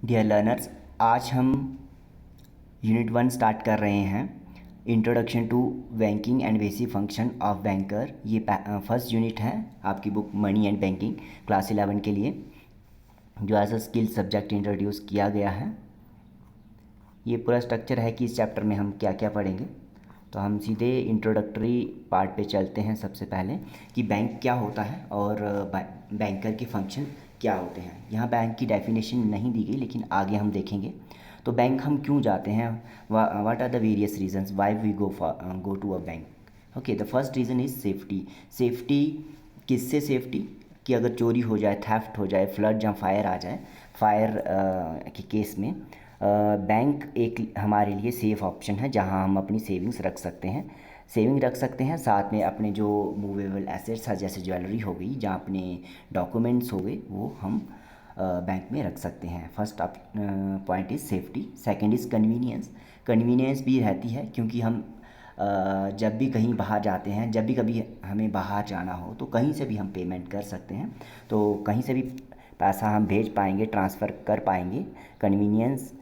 Dear learners, आज हम unit 1 start कर रहे हैं। Introduction to banking and basic function of banker. ये फर्स्ट यूनिट है आपकी book money and banking class 11 के लिए, जो as a skill subject introduce किया गया है। ये पूरा स्ट्रक्चर है कि इस चैप्टर में हम क्या क्या पढ़ेंगे। तो हम सीधे इंट्रोडक्टरी पार्ट पे चलते हैं। सबसे पहले कि बैंक क्या होता है और बैंकर के फंक्शन क्या होते हैं। यहाँ बैंक की डेफिनेशन नहीं दी गई, लेकिन आगे हम देखेंगे। तो बैंक हम क्यों जाते हैं, what are the various reasons why we go to a bank. Okay, the first reason is safety. Safety किससे? सेफ्टी कि अगर चोरी हो जाए, थेफ्ट हो जाए, फ्लड या फायर आ जाए, फायर के केस में बैंक एक हमारे लिए सेफ़ ऑप्शन है, जहां हम अपनी सेविंग्स रख सकते हैं। सेविंग रख सकते हैं, साथ में अपने जो मूवेबल एसेट्स है जैसे ज्वेलरी हो गई, जहाँ अपने डॉक्यूमेंट्स हो गए, वो हम बैंक में रख सकते हैं। First point is safety. Second is convenience. Convenience भी रहती है क्योंकि हम जब भी कहीं बाहर जाते हैं, जब भी कभी हमें बाहर जाना हो, तो कहीं से भी हम पेमेंट कर सकते हैं। तो कहीं से भी पैसा हम भेज पाएंगे, ट्रांसफ़र कर पाएंगे। कन्वीनियंस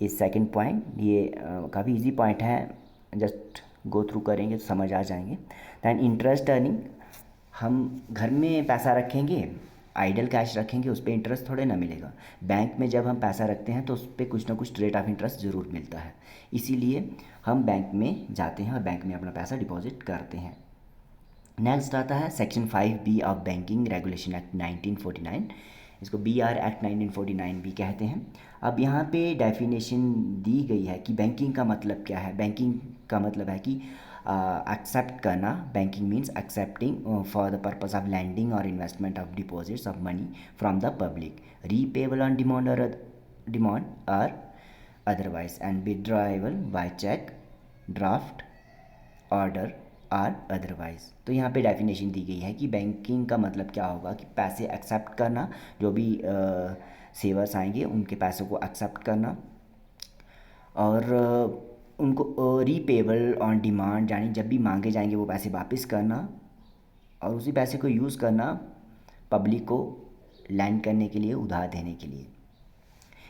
इस सेकंड पॉइंट। ये काफ़ी इजी पॉइंट है, जस्ट गो थ्रू करेंगे तो समझ आ जाएंगे। Then interest earning. हम घर में पैसा रखेंगे, आइडल कैश रखेंगे, उस पर इंटरेस्ट थोड़े ना मिलेगा। बैंक में जब हम पैसा रखते हैं तो उस पर कुछ ना कुछ रेट ऑफ इंटरेस्ट ज़रूर मिलता है। इसीलिए हम बैंक में जाते हैं और बैंक में अपना पैसा डिपॉजिट करते हैं। नेक्स्ट आता है section 5B of banking regulation act 1949। इसको BR एक्ट 1949 भी कहते हैं। अब यहाँ पे डेफिनेशन दी गई है कि बैंकिंग का मतलब क्या है। बैंकिंग का मतलब है कि एक्सेप्ट करना। Banking means accepting for the purpose of lending और investment of deposits of money from the public, repayable on demand और otherwise, and withdrawable by cheque, draft, order or otherwise. तो यहाँ पे डेफिनेशन दी गई है कि बैंकिंग का मतलब क्या होगा कि पैसे एक्सेप्ट करना, जो भी सेवर्स आएंगे उनके पैसों को एक्सेप्ट करना, और उनको रीपेबल ऑन डिमांड, यानी जब भी मांगे जाएंगे वो पैसे वापस करना, और उसी पैसे को यूज़ करना पब्लिक को लैंड करने के लिए, उधार देने के लिए।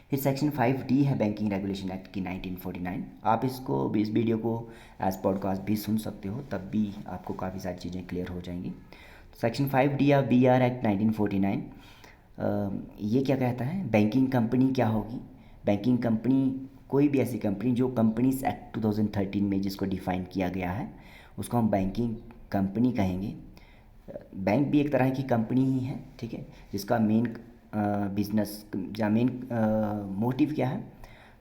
फिर सेक्शन 5D है बैंकिंग रेगुलेशन एक्ट की 1949। आप इसको इस वीडियो को एज पॉडकास्ट भी सुन सकते हो, तब भी आपको काफ़ी सारी चीज़ें क्लियर हो जाएंगी। सेक्शन 5D या BR एक्ट 1949 ये क्या कहता है? बैंकिंग कंपनी क्या होगी? बैंकिंग कंपनी कोई भी ऐसी कंपनी जो कंपनीज एक्ट 2013 में जिसको डिफ़ाइन किया गया है, उसको हम बैंकिंग कंपनी कहेंगे। बैंक भी एक तरह की कंपनी ही है, ठीक है, जिसका मेन बिजनेस या मेन मोटिव क्या है?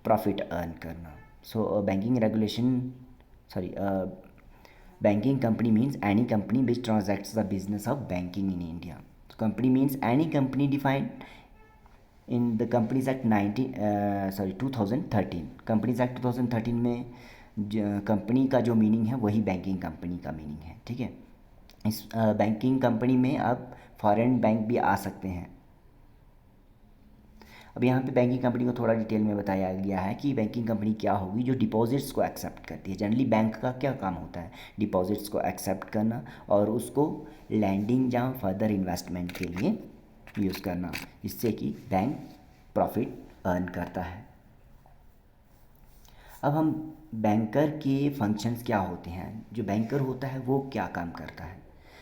प्रॉफिट अर्न करना। So banking regulation, sorry, banking company means any company which transacts the business of banking in India. Company means any company defined in the companies act 2013। Companies act 2013 में company का जो meaning है वही banking company का meaning है, ठीक है। इस बैंकिंग कंपनी में अब फॉरेन बैंक भी आ सकते हैं। अब यहाँ पे बैंकिंग कंपनी को थोड़ा डिटेल में बताया गया है कि बैंकिंग कंपनी क्या होगी, जो डिपॉजिट्स को एक्सेप्ट करती है। जनरली बैंक का क्या काम होता है? डिपॉजिट्स को एक्सेप्ट करना और उसको लैंडिंग या फर्दर इन्वेस्टमेंट के लिए यूज़ करना, जिससे कि बैंक प्रॉफिट अर्न करता है। अब हम बैंकर के फंक्शंस क्या होते हैं। जो बैंकर होता है वो क्या काम करता है?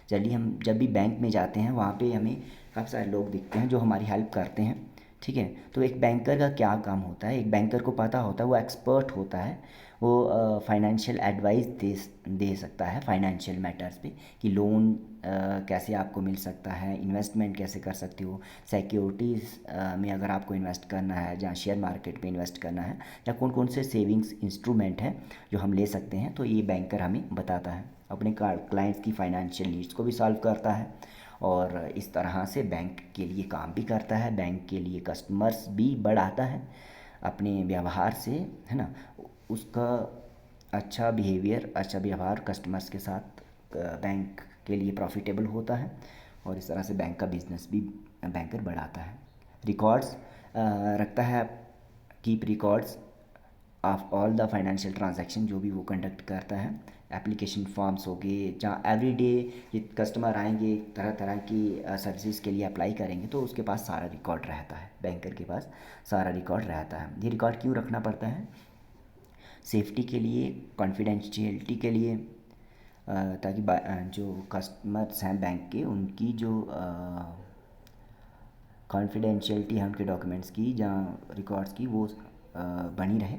चलिए, हम जब भी बैंक में जाते हैं वहाँ पे हमें काफ़ी सारे लोग दिखते हैं जो हमारी हेल्प करते हैं, ठीक है। तो एक बैंकर का क्या काम होता है? एक बैंकर को पता होता है, वो एक्सपर्ट होता है, वो फाइनेंशियल एडवाइस दे सकता है फाइनेंशियल मैटर्स पे, कि लोन कैसे आपको मिल सकता है, इन्वेस्टमेंट कैसे कर सकते हो, सिक्योरिटीज़ में अगर आपको इन्वेस्ट करना है, जहाँ शेयर मार्केट में इन्वेस्ट करना है, या कौन कौन से सेविंग्स इंस्ट्रूमेंट हैं जो हम ले सकते हैं, तो ये बैंकर हमें बताता है। अपने क्लाइंट्स की फाइनेंशियल नीड्स को भी सॉल्व करता है, और इस तरह से बैंक के लिए काम भी करता है, बैंक के लिए कस्टमर्स भी बढ़ाता है अपने व्यवहार से, है ना। उसका अच्छा बिहेवियर, अच्छा व्यवहार कस्टमर्स के साथ बैंक के लिए प्रॉफिटेबल होता है, और इस तरह से बैंक का बिजनेस भी बैंकर बढ़ाता है। रिकॉर्ड्स रखता है, keep records of all the financial transaction जो भी वो कंडक्ट करता है। एप्लीकेशन फॉर्म्स हो गए, जहाँ एवरीडे ये कस्टमर आएंगे तरह तरह की सर्विसेज के लिए अप्लाई करेंगे, तो उसके पास सारा रिकॉर्ड रहता है, बैंकर के पास सारा रिकॉर्ड रहता है। ये रिकॉर्ड क्यों रखना पड़ता है? सेफ्टी के लिए, कॉन्फिडेंशियलिटी के लिए, ताकि जो कस्टमर्स हैं बैंक के, उनकी जो कॉन्फिडेंशियलिटी है उनके डॉक्यूमेंट्स की, जहाँ रिकॉर्ड्स की, वो बनी रहे।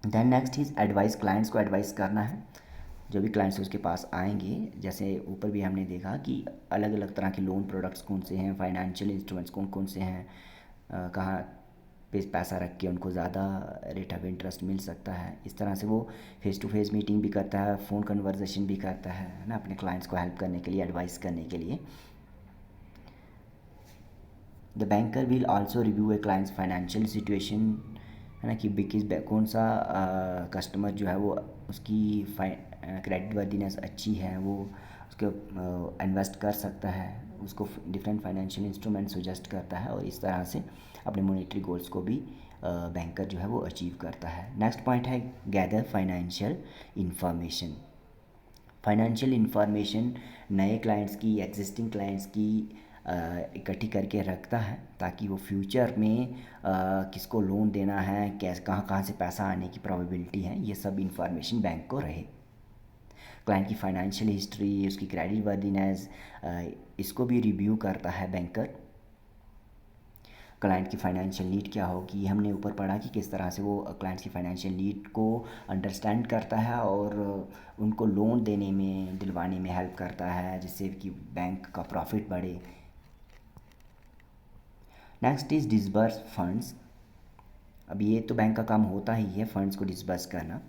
Then next is advice, clients को एडवाइस करना है। जो भी क्लाइंट्स उसके पास आएंगे, जैसे ऊपर भी हमने देखा कि अलग अलग तरह के लोन प्रोडक्ट्स कौन से हैं, फाइनेंशियल इंस्ट्रूमेंट्स कौन कौन से हैं, कहाँ पे पैसा रख के उनको ज़्यादा रेट ऑफ इंटरेस्ट मिल सकता है। इस तरह से वो फेस टू फेस मीटिंग भी करता है, फ़ोन कन्वर्सेशन भी करता है ना, अपने क्लाइंट्स को हेल्प करने के लिए, एडवाइस करने के लिए। The banker will also review A clients financial situation, है ना, कि बिकिस कौन सा कस्टमर जो है वो उसकी क्रेडिट वर्दीनेस अच्छी है, वो उसको इन्वेस्ट कर सकता है, उसको डिफरेंट फाइनेंशियल इंस्ट्रूमेंट सजेस्ट करता है, और इस तरह से अपने मॉनेटरी गोल्स को भी बैंकर जो है वो अचीव करता है। नेक्स्ट पॉइंट है gather financial information. Financial information नए क्लाइंट्स की, एग्जिस्टिंग क्लाइंट्स की इकट्ठी करके रखता है, ताकि वो फ्यूचर में किसको लोन देना है, कैसे कहाँ कहाँ से पैसा आने की प्रोबेबिलिटी है, ये सब इंफॉर्मेशन बैंक को रहे। क्लाइंट की फाइनेंशियल हिस्ट्री, उसकी क्रेडिट वर्दीनेस, इसको भी रिव्यू करता है बैंकर। क्लाइंट की फाइनेंशियल नीड क्या होगी, हमने ऊपर पढ़ा कि किस तरह से वो क्लाइंट्स की फाइनेंशियल नीड को अंडरस्टैंड करता है और उनको लोन देने में, दिलवाने में हेल्प करता है, जिससे कि बैंक का प्रॉफिट बढ़े। Next is disburse funds. अब ये तो बैंक का काम होता ही है, फंड्स को डिसबर्स करना।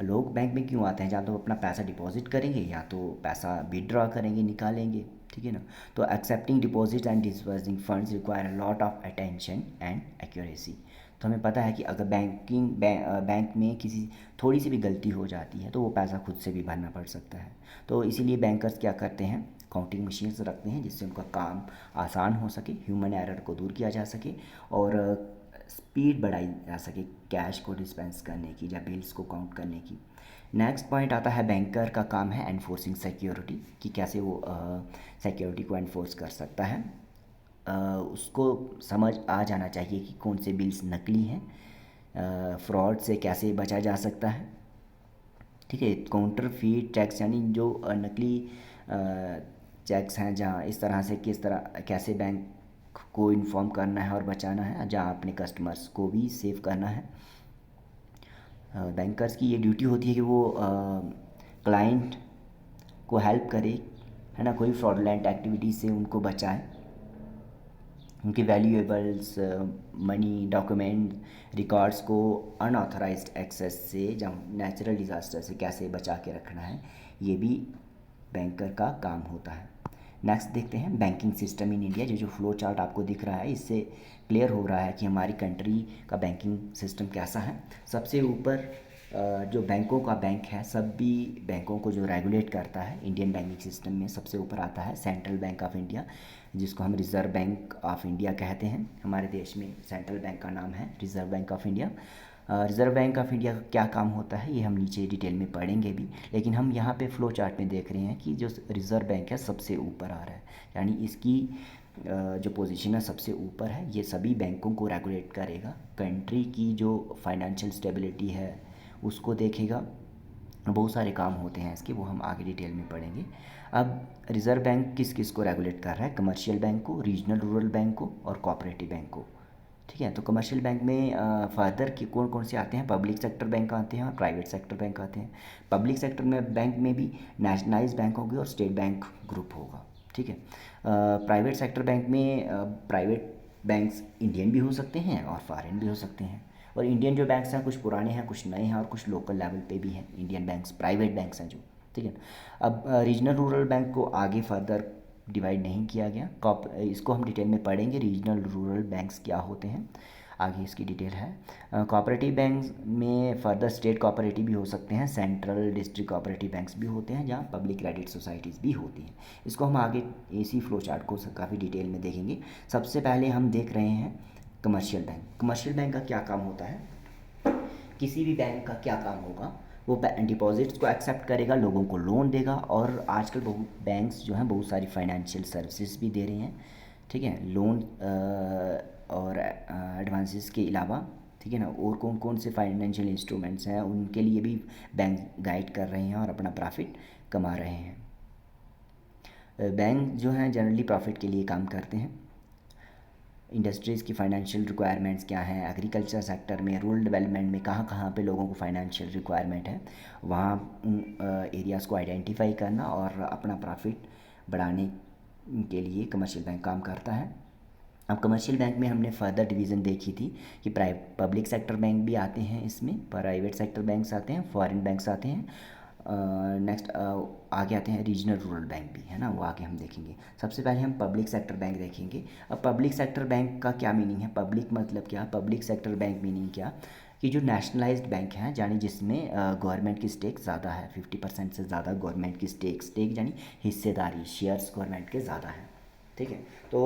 लोग बैंक में क्यों आते हैं? या तो अपना पैसा डिपॉजिट करेंगे, या तो पैसा विड्रॉ करेंगे, निकालेंगे, ठीक है ना। तो accepting deposit and disbursing funds require a lot of attention and accuracy. तो हमें पता है कि अगर बैंक में किसी थोड़ी सी भी गलती हो जाती है, तो वो पैसा खुद से भी भरना पड़ सकता है। तो इसीलिए बैंकर्स क्या करते हैं, काउंटिंग मशीन्स रखते हैं, जिससे उनका काम आसान हो सके, ह्यूमन एरर को दूर किया जा सके, और स्पीड बढ़ाई जा सके कैश को डिस्पेंस करने की या बिल्स को काउंट करने की। नेक्स्ट पॉइंट आता है बैंकर का काम है एनफोर्सिंग सिक्योरिटी, कि कैसे वो सिक्योरिटी को एनफोर्स कर सकता है। उसको समझ आ जाना चाहिए कि कौन से बिल्स नकली हैं, फ्रॉड से कैसे बचा जा सकता है, ठीक है। काउंटरफीट चेक्स, यानी जो नकली चेक्स हैं, जहाँ इस तरह से किस तरह कैसे बैंक को इन्फॉर्म करना है और बचाना है, जहाँ अपने कस्टमर्स को भी सेव करना है। बैंकर्स की ये ड्यूटी होती है कि वो क्लाइंट को हेल्प करे, है ना, कोई फ्रॉडलेंट एक्टिविटी से उनको बचाए, उनके वैल्यूएबल्स, मनी, डॉक्यूमेंट, रिकॉर्ड्स को अनऑथराइज्ड एक्सेस से, जब नेचुरल डिज़ास्टर से कैसे बचा के रखना है, ये भी बैंकर का काम होता है। नेक्स्ट देखते हैं बैंकिंग सिस्टम इन इंडिया। जो फ्लो चार्ट आपको दिख रहा है, इससे क्लियर हो रहा है कि हमारी कंट्री का बैंकिंग सिस्टम कैसा है। सबसे ऊपर जो बैंकों का बैंक है, सभी बैंकों को जो रेगुलेट करता है इंडियन बैंकिंग सिस्टम में, सबसे ऊपर आता है सेंट्रल बैंक ऑफ इंडिया, जिसको हम रिज़र्व बैंक ऑफ इंडिया कहते हैं। हमारे देश में सेंट्रल बैंक का नाम है reserve bank of India. Reserve bank of India का क्या काम होता है, ये हम नीचे डिटेल में पढ़ेंगे भी, लेकिन हम यहाँ पे फ्लो चार्ट में देख रहे हैं कि जो रिज़र्व बैंक है सबसे ऊपर आ रहा है, यानी इसकी जो पोजीशन है सबसे ऊपर है। ये सभी बैंकों को रेगुलेट करेगा, कंट्री की जो फाइनेंशियल स्टेबिलिटी है उसको देखेगा। बहुत सारे काम होते हैं इसके, वो हम आगे डिटेल में पढ़ेंगे। अब रिज़र्व बैंक किस किस को रेगुलेट कर रहा है? कमर्शियल बैंक को, रीजनल रूरल बैंक को, और कोऑपरेटिव बैंक को, ठीक है। तो कमर्शियल बैंक में फर्दर कि कौन कौन से आते हैं? पब्लिक सेक्टर बैंक आते हैं और प्राइवेट सेक्टर बैंक आते हैं। पब्लिक सेक्टर में बैंक में भी नेशनलाइज बैंक होगी और स्टेट बैंक ग्रुप होगा, ठीक है। प्राइवेट सेक्टर बैंक में प्राइवेट बैंक्स इंडियन भी हो सकते हैं और फॉरेन भी हो सकते हैं। और इंडियन जो बैंक्स हैं, कुछ पुराने हैं, कुछ नए हैं, और कुछ लोकल लेवल पे भी हैं इंडियन बैंक्स, प्राइवेट बैंक्स हैं जो, ठीक है। अब रीजनल रूरल बैंक को आगे फर्दर डिवाइड नहीं किया गया, इसको हम डिटेल में पढ़ेंगे, रीजनल रूरल बैंक्स क्या होते हैं, आगे इसकी डिटेल है। कोऑपरेटिव बैंक में फर्दर स्टेट कोऑपरेटिव भी हो सकते हैं, सेंट्रल डिस्ट्रिक्ट कोऑपरेटिव बैंक्स भी होते हैं, जहाँ पब्लिक क्रेडिट सोसाइटीज़ भी होती हैं। इसको हम आगे इसी फ्लो चार्ट को काफ़ी डिटेल में देखेंगे। सबसे पहले हम देख रहे हैं कमर्शियल बैंक। कमर्शियल बैंक का क्या काम होता है? किसी भी बैंक का क्या काम होगा, वो डिपॉजिट्स को एक्सेप्ट करेगा, लोगों को लोन देगा। और आजकल बहुत बैंक्स जो हैं बहुत सारी फाइनेंशियल सर्विसेज भी दे रहे हैं, ठीक है, लोन और एडवांसेस के अलावा, ठीक है ना। और कौन कौन से फाइनेंशियल इंस्ट्रूमेंट्स हैं उनके लिए भी बैंक गाइड कर रहे हैं और अपना प्रॉफिट कमा रहे हैं। बैंक जो हैं जनरली प्रॉफिट के लिए काम करते हैं। इंडस्ट्रीज़ की फ़ाइनेंशियल रिक्वायरमेंट्स क्या हैं, एग्रीकल्चर सेक्टर में, रूरल डेवलपमेंट में कहाँ कहाँ पे लोगों को फाइनेंशियल रिक्वायरमेंट है, वहाँ उन एरियाज़ को आइडेंटिफाई करना और अपना प्रॉफिट बढ़ाने के लिए कमर्शियल बैंक काम करता है। अब कमर्शियल बैंक में हमने फर्दर डिवीज़न देखी थी कि पब्लिक सेक्टर बैंक भी आते हैं, इसमें प्राइवेट सेक्टर बैंक्स आते हैं, फॉरेन बैंक्स आते हैं। नेक्स्ट आगे आते हैं रीजनल रूरल बैंक भी, है ना, वो आगे हम देखेंगे। सबसे पहले हम पब्लिक सेक्टर बैंक देखेंगे। अब पब्लिक सेक्टर बैंक का क्या मीनिंग है, पब्लिक मतलब क्या, पब्लिक सेक्टर बैंक मीनिंग क्या, कि जो नेशनलाइज्ड बैंक हैं, यानी जिसमें गवर्नमेंट की स्टेक ज़्यादा है, 50% से ज़्यादा गवर्नमेंट की स्टेक यानी हिस्सेदारी, शेयर्स गवर्नमेंट के ज़्यादा हैं, ठीक है। तो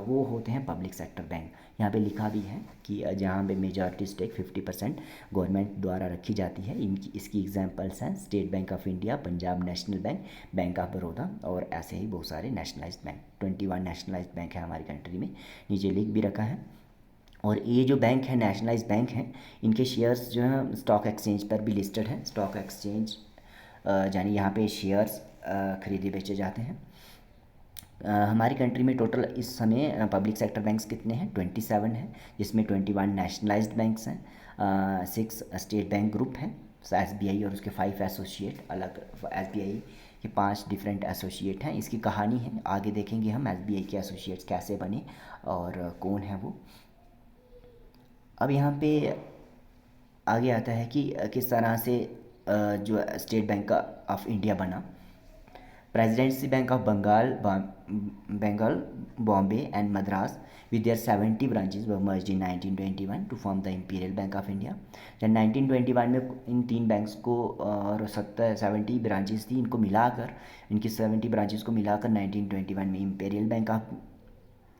वो होते हैं पब्लिक सेक्टर बैंक। यहाँ पे लिखा भी है कि जहाँ पे मेजॉरिटी स्टेक 50% गवर्नमेंट द्वारा रखी जाती है। इसकी एग्जांपल्स हैं state bank of India, Punjab national bank, bank of Baroda और ऐसे ही बहुत सारे नेशनलाइज्ड बैंक। 21 नेशनलाइज्ड बैंक है हमारी कंट्री में, नीचे लिख भी रखा है। और ये जो बैंक है नेशनलाइज्ड बैंक हैं, इनके शेयर्स जो हैं स्टॉक एक्सचेंज पर भी लिस्टेड हैं। स्टॉक एक्सचेंज यानी यहाँ पे शेयर्स खरीदे बेचे जाते हैं। हमारी कंट्री में टोटल इस समय पब्लिक सेक्टर बैंक्स कितने हैं, 27 हैं, जिसमें 21 नेशनलाइज्ड बैंक्स हैं, 6 स्टेट बैंक ग्रुप हैं, SBI और उसके 5 एसोसिएट अलग, SBI के 5 डिफरेंट एसोसिएट हैं। इसकी कहानी है, आगे देखेंगे हम SBI के एसोसिएट्स कैसे बने और कौन है वो। अब यहाँ पे आगे आता है कि किस तरह से जो स्टेट बैंक ऑफ इंडिया बना। Presidency Bank of Bengal, Bombay and Madras with their 70 branches were merged in 1921 to form the Imperial Bank of India। जब 1921 में इन 3 बैंक्स को और 70 ब्रांचेस थी, इनको मिलाकर, इनकी 70 ब्रांचेस को मिलाकर 1921 में इंपीरियल बैंक ऑफ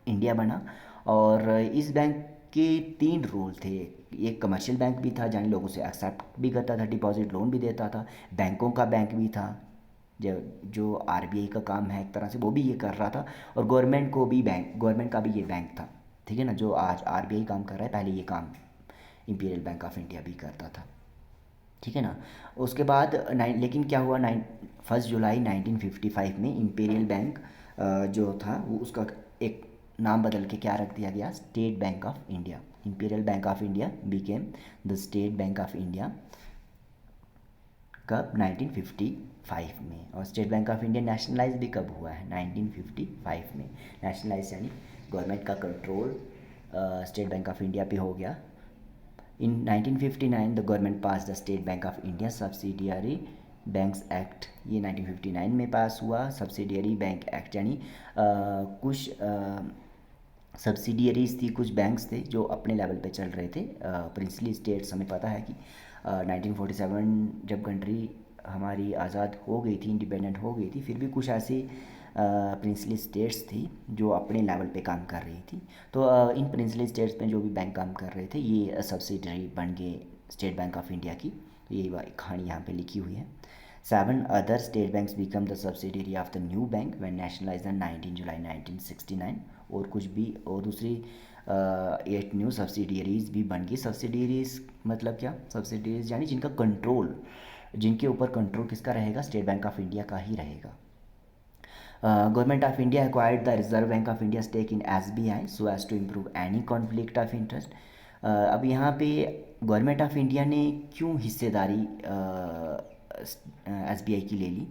इंडिया बना। और इस बैंक के 3 रोल थे। एक कमर्शियल बैंक भी था, जाने लोगों से एक्सेप्ट भी करता था, डिपॉजिट लोन भी देता था, बैंकों का बैंक भी था, जो RBI का काम है एक तरह से वो भी ये कर रहा था, और गवर्नमेंट का भी ये बैंक था, ठीक है ना। जो आज RBI काम कर रहा है, पहले ये काम इंपीरियल बैंक ऑफ इंडिया भी करता था, ठीक है ना। उसके बाद लेकिन क्या हुआ, 1 जुलाई 1955 में इंपीरियल बैंक जो था वो उसका एक नाम बदल के क्या रख दिया गया, state bank of India. Imperial bank of India became the state bank of India कब, 1955 में। और state bank of India nationalise भी कब हुआ है, 1955 में। नेशनलाइज यानी गवर्नमेंट का control state bank of India पे हो गया। इन 1959 the government pass the state bank of India subsidiary banks act, ये 1959 में पास हुआ। सब्सिडियरी बैंक एक्ट यानी कुछ सब्सिडियरीज थी, कुछ बैंक्स थे जो अपने लेवल पे चल रहे थे। प्रिंसली स्टेट्स, हमें पता है कि 1947 जब कंट्री हमारी आज़ाद हो गई थी, इंडिपेंडेंट हो गई थी, फिर भी कुछ ऐसी प्रिंसली स्टेट्स थी जो अपने लेवल पे काम कर रही थी। तो इन प्रिंसली स्टेट्स में जो भी बैंक काम कर रहे थे, ये सब्सिडरी बन गए स्टेट बैंक ऑफ इंडिया की। तो ये कहानी यहाँ पे लिखी हुई है। 7 other state banks become the subsidiary of the new bank when nationalized on 19 जुलाई 1969। और कुछ भी और दूसरी 8 न्यू सब्सिडियरीज भी बन गई। सब्सिडियरीज मतलब क्या, सब्सिडियरीज यानी जिनके ऊपर कंट्रोल किसका रहेगा, स्टेट बैंक ऑफ इंडिया का ही रहेगा। Government of India acquired the reserve bank of India stake in SBI so as to improve any conflict of interest. अब यहाँ पे गवर्नमेंट ऑफ इंडिया ने क्यों हिस्सेदारी SBI की ले ली,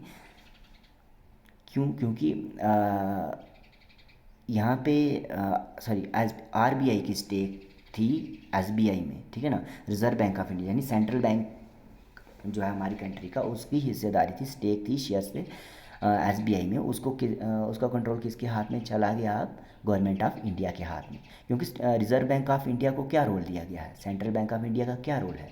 क्योंकि यहाँ पे RBI की स्टेक थी SBI में, ठीक है ना। रिजर्व बैंक ऑफ इंडिया यानी सेंट्रल बैंक जो है हमारी कंट्री का, उसकी हिस्सेदारी थी, स्टेक थी शेयर्स पे SBI में। उसका कंट्रोल किसके हाथ में चला गया, अब गवर्नमेंट ऑफ इंडिया के हाथ में। क्योंकि रिजर्व बैंक ऑफ इंडिया को क्या रोल दिया गया है, सेंट्रल बैंक ऑफ इंडिया का क्या रोल है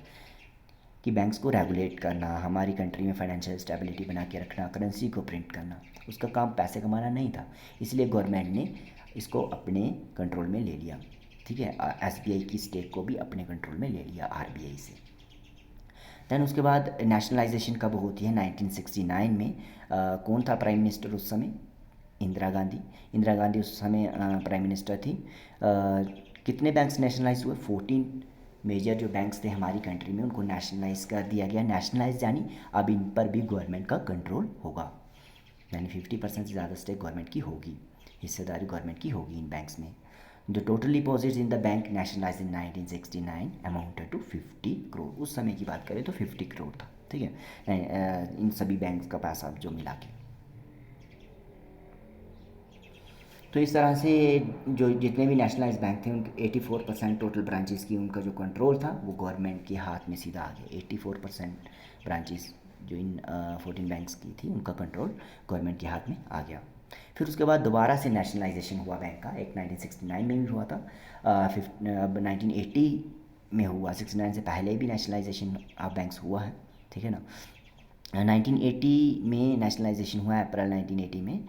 कि बैंक्स को रेगुलेट करना, हमारी कंट्री में फाइनेंशियल स्टेबिलिटी बना के रखना, करेंसी को प्रिंट करना। उसका काम पैसे कमाना नहीं था, इसलिए गवर्नमेंट ने इसको अपने कंट्रोल में ले लिया, ठीक है। SBI की स्टेक को भी अपने कंट्रोल में ले लिया RBI से। दैन उसके बाद नेशनलाइजेशन कब होती है 1969 में। कौन था प्राइम मिनिस्टर उस समय? इंदिरा गांधी। इंदिरा गांधी उस समय प्राइम मिनिस्टर थी। कितने बैंक्स नेशनलाइज हुए? 14 मेजर जो बैंक्स थे हमारी कंट्री में उनको नेशनलाइज कर दिया गया। नेशनलाइज यानी अब इन पर भी गवर्नमेंट का कंट्रोल होगा, यानी 50% से ज़्यादा स्टेक गवर्नमेंट की होगी, हिस्सेदारी गवर्नमेंट की होगी इन बैंक्स में। जो total deposits in the bank nationalise in 1969 amounted to 50 crore. उस समय की बात करें तो 50 करोड़ था, ठीक है, इन सभी बैंक्स का पैसा जो मिला के। तो इस तरह से जो जितने भी नेशनलाइज बैंक थे उनके 84% टोटल ब्रांचेस की उनका जो कंट्रोल था वो गवर्नमेंट के हाथ में सीधा आ गया। 84% ब्रांचेस जो इन 14 बैंक्स की थी उनका कंट्रोल गवर्नमेंट के हाथ में आ गया। फिर उसके बाद दोबारा से नेशनलाइजेशन हुआ बैंक का, एक 1969 में भी हुआ था, अब 1980 में हुआ। 69 से पहले भी नेशनलाइजेशन ऑफ बैंक्स हुआ है, ठीक है ना। 1980 में नेशनलाइजेशन हुआ, अप्रैल 1980 में।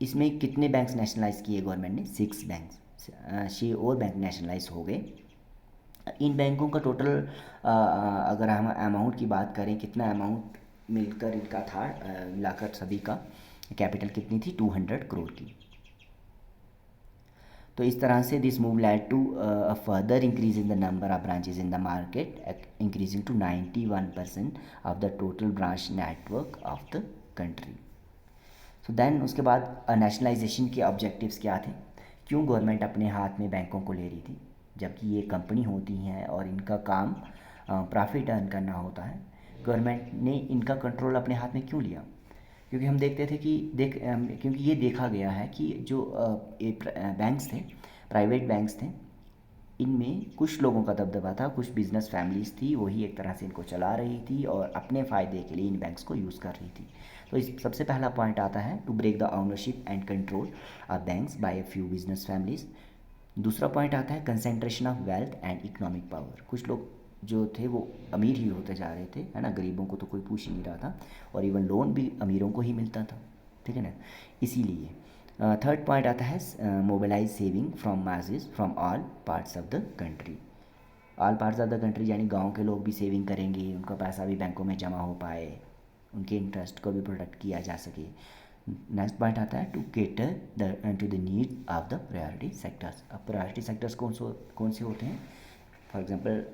इसमें कितने बैंक्स नेशनलाइज किए गवर्नमेंट ने? 6 बैंक्स, 6 और बैंक नेशनलाइज हो गए। इन बैंकों का टोटल अगर हम अमाउंट की बात करें, कितना अमाउंट मिलकर इनका था, मिलाकर सभी का कैपिटल कितनी थी? 200 करोड़ की। तो इस तरह से this move led to a further increase in the number of branches in the market, increasing to 91% of the total branch network of the country. So then उसके बाद नेशनलाइजेशन के ऑब्जेक्टिव्स क्या थे? क्यों गवर्नमेंट अपने हाथ में बैंकों को ले रही थी जबकि ये कंपनी होती हैं और इनका काम प्रॉफिट अर्न करना होता है? गवर्नमेंट ने इनका कंट्रोल अपने हाथ में क्यों लिया? क्योंकि हम देखते थे कि क्योंकि ये देखा गया है कि जो बैंक्स थे, प्राइवेट बैंक्स थे, इनमें कुछ लोगों का दबदबा था, कुछ बिजनेस फैमिलीज़ थी, वही एक तरह से इनको चला रही थी और अपने फ़ायदे के लिए इन बैंक्स को यूज़ कर रही थी। तो इस सबसे पहला पॉइंट आता है to break the ownership and control of banks by a few business families. दूसरा पॉइंट आता है concentration of wealth and economic power. कुछ लोग जो थे वो अमीर ही होते जा रहे थे, है ना, गरीबों को तो कोई पूछ ही नहीं रहा था, और इवन लोन भी अमीरों को ही मिलता था, ठीक है ना। इसीलिए थर्ड पॉइंट आता है mobilise saving from masses from all parts of the country. All parts of the country यानी गांव के लोग भी सेविंग करेंगे, उनका पैसा भी बैंकों में जमा हो पाए, उनके इंटरेस्ट को भी प्रोटेक्ट किया जा सके। नेक्स्ट पॉइंट आता है to cater to the need of the priority sectors. अब प्रायोरिटी सेक्टर्स कौन से होते हैं? फॉर एग्जांपल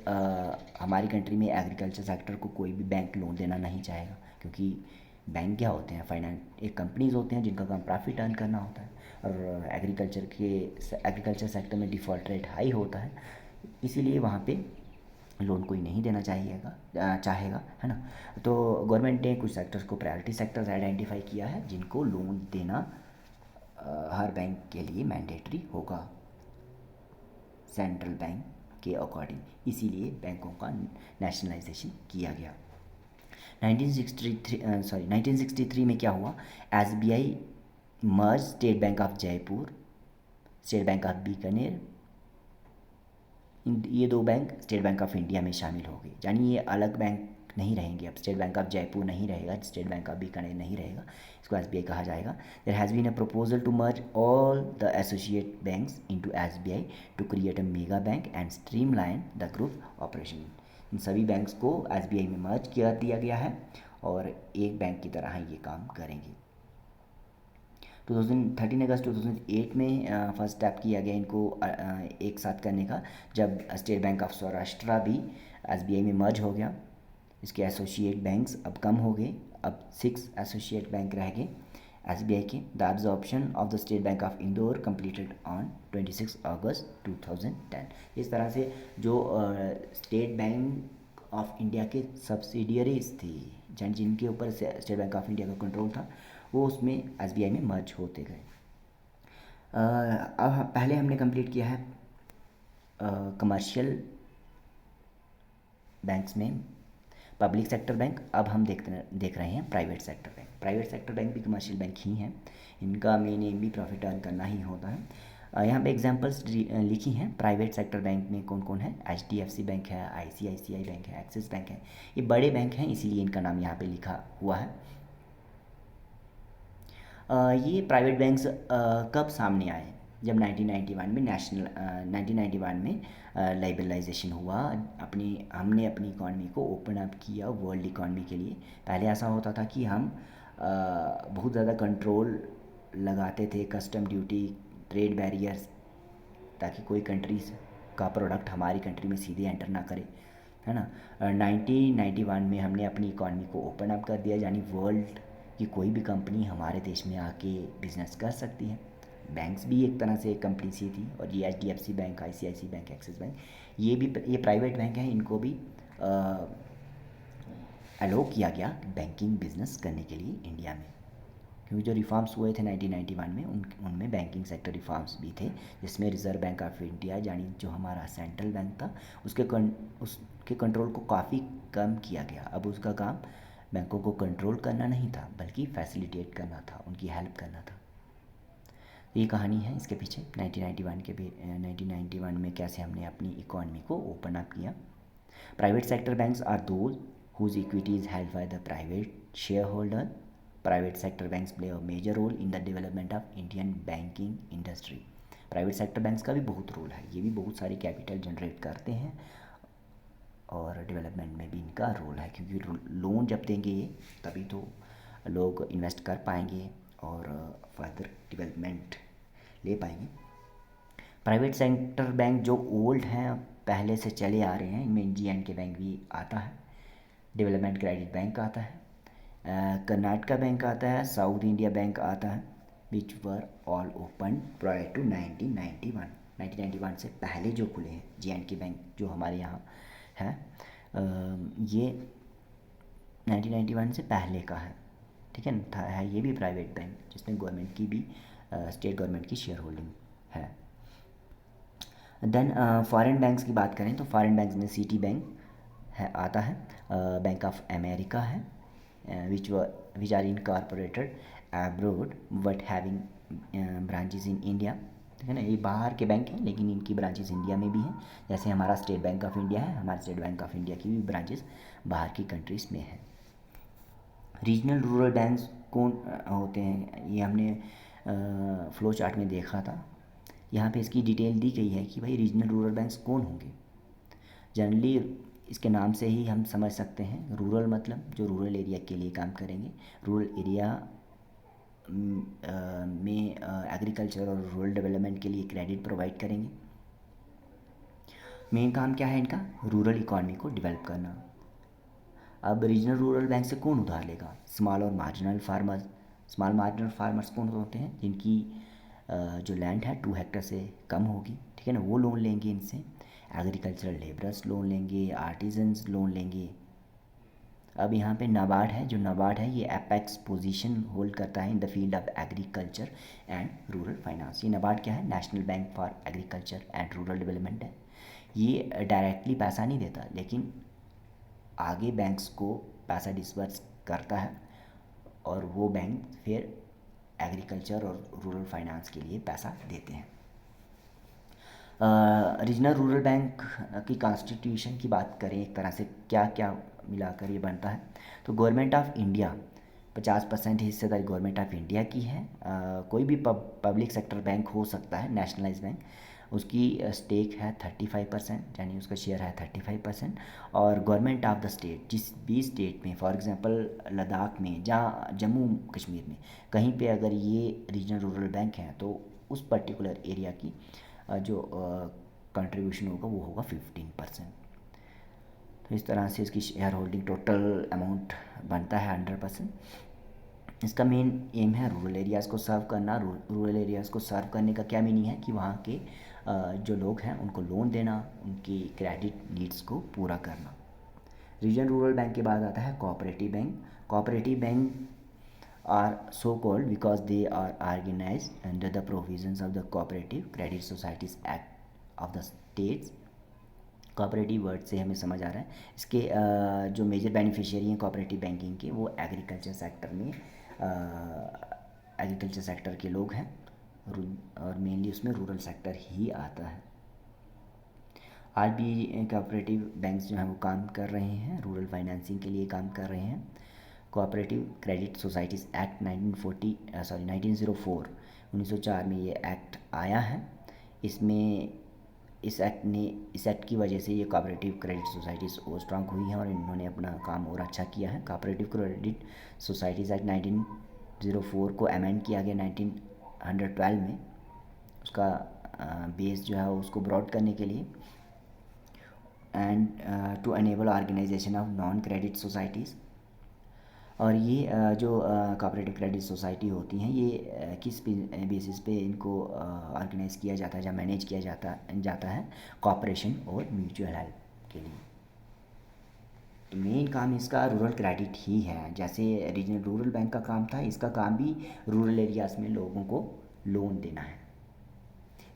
हमारी कंट्री में एग्रीकल्चर सेक्टर को कोई भी बैंक लोन देना नहीं चाहेगा, क्योंकि बैंक क्या होते हैं? फाइनेंस एक कंपनीज होते हैं जिनका काम प्रॉफिट अर्न करना होता है, और एग्रीकल्चर सेक्टर में डिफ़ॉल्ट रेट हाई होता है, इसीलिए वहाँ पे लोन कोई नहीं देना चाहेगा, है ना। तो गवर्नमेंट ने कुछ सेक्टर्स को प्रायोरिटी सेक्टर्स आइडेंटिफाई किया है जिनको लोन देना हर बैंक के लिए मैंडेटरी होगा सेंट्रल बैंक के अकॉर्डिंग, इसीलिए बैंकों का नेशनलाइजेशन किया गया। 1963 में क्या हुआ? SBI merge state bank of Jaipur, state bank of Bikaner, ये दो bank state bank of India में शामिल हो गए, यानी ये अलग बैंक नहीं रहेंगे। अब स्टेट बैंक ऑफ जयपुर नहीं रहेगा, स्टेट बैंक ऑफ बीकानेर नहीं रहेगा, इसको एसबीआई कहा जाएगा। There has been a proposal to merge all the associate banks into SBI to create a mega bank and streamline the group operation. इन सभी बैंक्स को एसबीआई में मर्ज कर दिया गया है और एक बैंक की तरह ये काम करेंगे। 13 अगस्त 2008 में फर्स्ट स्टेप किया गया इनको एक साथ करने का, जब स्टेट बैंक ऑफ सौराष्ट्र भी एसबीआई में मर्ज हो गया। इसके एसोसिएट बैंक्स अब कम हो गए, अब 6 एसोसिएट बैंक रह गए एसबीआई के। The absorption of the state bank of Indore completed on 26 अगस्त 2010। इस तरह से जो स्टेट बैंक ऑफ इंडिया के सब्सिडियरीज थी, जिनके ऊपर स्टेट बैंक ऑफ इंडिया का कंट्रोल था, वो उसमें एसबीआई में मर्ज होते गए। अब पहले हमने कंप्लीट किया है कमर्शियल बैंक्स में पब्लिक सेक्टर बैंक। अब हम देख रहे हैं private sector bank. Private sector bank भी कमर्शियल बैंक ही हैं, इनका मेन एम भी प्रॉफिट अर्न करना ही होता है। यहाँ पे एग्जांपल्स लिखी हैं प्राइवेट सेक्टर बैंक में कौन कौन है। एचडीएफसी बैंक है, आईसीआईसीआई बैंक है, एक्सिस बैंक है, ये बड़े बैंक हैं इसीलिए इनका नाम यहाँ पे लिखा हुआ है। ये प्राइवेट बैंक्स कब सामने आए? जब 1991 में 1991 में लाइबरलाइजेशन हुआ, हमने अपनी इकॉनमी को ओपन अप किया वर्ल्ड इकॉनमी के लिए। पहले ऐसा होता था कि हम बहुत ज़्यादा कंट्रोल लगाते थे, कस्टम ड्यूटी, ट्रेड बैरियर्स, ताकि कोई कंट्रीज का प्रोडक्ट हमारी कंट्री में सीधे एंटर ना करे, है ना। 1991 में हमने अपनी इकॉनमी को ओपन अप कर दिया, यानी वर्ल्ड की कोई भी कंपनी हमारे देश में आके बिज़नेस कर सकती है। बैंक्स भी एक तरह से एक कंपनी सी थी, और ये HDFC bank, ICICI bank, axis bank, ये प्राइवेट बैंक हैं, इनको भी अलो किया गया बैंकिंग बिजनेस करने के लिए इंडिया में। क्योंकि जो रिफॉर्म्स हुए थे 1991 में उनमें बैंकिंग सेक्टर रिफॉर्म्स भी थे, जिसमें रिज़र्व बैंक ऑफ इंडिया, यानी जो हमारा सेंट्रल बैंक था, उसके कंट्रोल को काफ़ी कम किया गया। अब उसका काम बैंकों को कंट्रोल करना नहीं था, बल्कि फैसिलिटेट करना था, उनकी हेल्प करना था। ये कहानी है इसके पीछे 1991 में कैसे हमने अपनी इकॉनमी को ओपन अप किया। Private sector banks are those whose equity is held by the private shareholder. Private sector banks play a major role in the development of Indian banking industry. Private sector banks का भी बहुत role है, ये भी बहुत सारी capital generate करते हैं, और डेवलपमेंट में भी इनका रोल है, क्योंकि लोन जब देंगे ये, तभी तो लोग इन्वेस्ट कर पाएंगे और फर्दर डेवलपमेंट ले पाएंगे। प्राइवेट सेक्टर बैंक जो ओल्ड हैं, पहले से चले आ रहे हैं, इनमें J&K बैंक भी आता है, डेवलपमेंट क्रेडिट बैंक आता है, कर्नाटका बैंक आता है, साउथ इंडिया बैंक आता है, which were all open prior to 1991 से पहले जो खुले हैं। J&K बैंक जो हमारे यहाँ है, ये 1991 से पहले का है, ठीक है था, है ये भी प्राइवेट बैंक, जिसमें गवर्नमेंट की भी, स्टेट गवर्नमेंट की शेयर होल्डिंग है। देन फॉरेन बैंक्स की बात करें तो फॉरेन बैंक्स में सिटी बैंक है, आता है, बैंक ऑफ अमेरिका है, which are incorporated abroad but having branches in India, ठीक है ना। ये बाहर के बैंक हैं, लेकिन इनकी ब्रांचेस इंडिया में भी हैं। जैसे हमारा स्टेट बैंक ऑफ इंडिया है, हमारे स्टेट बैंक ऑफ इंडिया की भी ब्रांचेस बाहर की कंट्रीज़ में हैं। रीजनल रूरल बैंक्स कौन होते हैं, ये हमने फ्लो चार्ट में देखा था। यहाँ पे इसकी डिटेल दी गई है कि भाई रीजनल रूरल बैंक्स कौन होंगे। जनरली इसके नाम से ही हम समझ सकते हैं, रूरल मतलब जो रूरल एरिया के लिए काम करेंगे, रूरल एरिया में एग्रीकल्चर और रूरल डेवलपमेंट के लिए क्रेडिट प्रोवाइड करेंगे। मेन काम क्या है इनका, रूरल इकॉनमी को डेवलप करना। अब रीजनल रूरल बैंक से कौन उधार लेगा, स्मॉल और marginal farmers. Small marginal farmers कौन होते हैं, जिनकी जो लैंड है 2 हेक्टर से कम होगी, ठीक है ना, वो लोन लेंगे इनसे। एग्रीकल्चरल लेबरर्स लोन लेंगे, आर्टिजन्स लोन लेंगे। अब यहाँ पे नाबार्ड है, जो नाबार्ड है ये एपेक्स पोजीशन होल्ड करता है in the field of agriculture and rural finance. ये नाबार्ड क्या है, national bank for agriculture and rural development है। ये डायरेक्टली पैसा नहीं देता, लेकिन आगे बैंक्स को पैसा डिसबर्स करता है, और वो बैंक फिर एग्रीकल्चर और रूरल फाइनेंस के लिए पैसा देते हैं। रीजनल रूरल बैंक की कॉन्स्टिट्यूशन की बात करें, एक तरह से क्या क्या मिलाकर ये बनता है, तो गवर्नमेंट ऑफ इंडिया 50% हिस्सेदारी गवर्नमेंट ऑफ इंडिया की है। कोई भी पब्लिक सेक्टर बैंक हो सकता है, नेशनलाइज बैंक, उसकी स्टेक है 35%, यानी उसका शेयर है 35%। और गवर्नमेंट ऑफ द स्टेट, जिस भी स्टेट में, फॉर एग्जांपल लद्दाख में, जहाँ जम्मू कश्मीर में कहीं पे अगर ये रीजनल रूरल बैंक हैं, तो उस पर्टिकुलर एरिया की जो कंट्रीब्यूशन होगा वो होगा 15%। तो इस तरह से इसकी शेयर होल्डिंग टोटल अमाउंट बनता है 100%। इसका मेन एम है रूरल एरियाज़ को सर्व करना। रूरल एरियाज़ को सर्व करने का क्या मीनिंग है कि वहाँ के जो लोग हैं उनको लोन देना, उनकी क्रेडिट नीड्स को पूरा करना। रीजनल रूरल बैंक के बाद आता है cooperative bank. Cooperative bank are so called because they are organized under the provisions of the Cooperative Credit Societies Act of the States। Cooperative word से हमें समझ आ रहा है, इसके जो मेजर बेनिफिशियरी हैं कोऑपरेटिव बैंकिंग के, वो एग्रीकल्चर सेक्टर में एग्रीकल्चर सेक्टर के लोग हैं, और मेनली उसमें रूरल सेक्टर ही आता है। आज भी कोऑपरेटिव बैंक्स जो हैं वो काम कर रहे हैं, रूरल फाइनेंसिंग के लिए काम कर रहे हैं। कोऑपरेटिव क्रेडिट सोसाइटीज़ एक्ट 1904 1904 में ये एक्ट आया है। इसमें इस एक्ट की वजह से ये कोऑपरेटिव क्रेडिट सोसाइटीज़ और स्ट्रांग हुई हैं और इन्होंने अपना काम और अच्छा किया है। कोऑपरेटिव क्रेडिट सोसाइटीज़ एक्ट 1904 को अमेंड किया गया 1912 में। उसका बेस जो है उसको ब्रॉड करने के लिए and to enable organisation of non credit societies. और ये जो कोऑपरेटिव क्रेडिट सोसाइटी होती हैं ये किस बेसिस पे इनको ऑर्गेनाइज़ किया जाता है या मैनेज किया जाता है कॉपरेशन और म्यूचुअल हेल्प के लिए। तो मेन काम इसका रूरल क्रेडिट ही है। जैसे रीजनल रूरल बैंक का काम था, इसका काम भी रूरल एरियाज़ में लोगों को लोन देना है।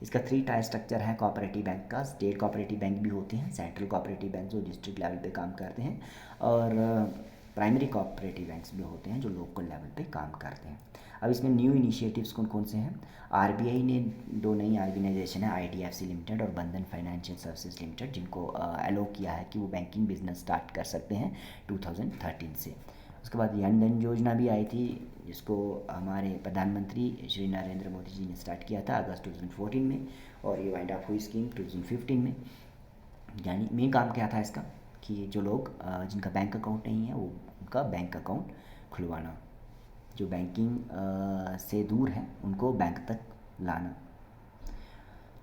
इसका 3 टायर स्ट्रक्चर है कोऑपरेटिव बैंक का। स्टेट कोऑपरेटिव बैंक भी होते हैं, सेंट्रल कोऑपरेटिव बैंक जो डिस्ट्रिक्ट लेवल पे काम करते हैं, और प्राइमरी कोऑपरेटिव बैंक्स भी होते हैं जो लोकल लेवल पे काम करते हैं। अब इसमें न्यू इनिशिएटिव्स कौन कौन से हैं? आरबीआई ने 2 नई ऑर्गेनाइजेशन है, आईडीएफसी लिमिटेड और बंधन फाइनेंशियल सर्विसेज लिमिटेड, जिनको अलो किया है कि वो बैंकिंग बिजनेस स्टार्ट कर सकते हैं 2013 से। उसके बाद जन धन योजना भी आई थी, जिसको हमारे प्रधानमंत्री श्री नरेंद्र मोदी जी ने स्टार्ट किया था अगस्त 2014 में, और ये वाइंड अप हुई स्कीम 2015 में। यानी मेन काम क्या था इसका कि जो लोग जिनका बैंक अकाउंट नहीं है वो उनका बैंक अकाउंट खुलवाना, जो बैंकिंग से दूर है उनको बैंक तक लाना।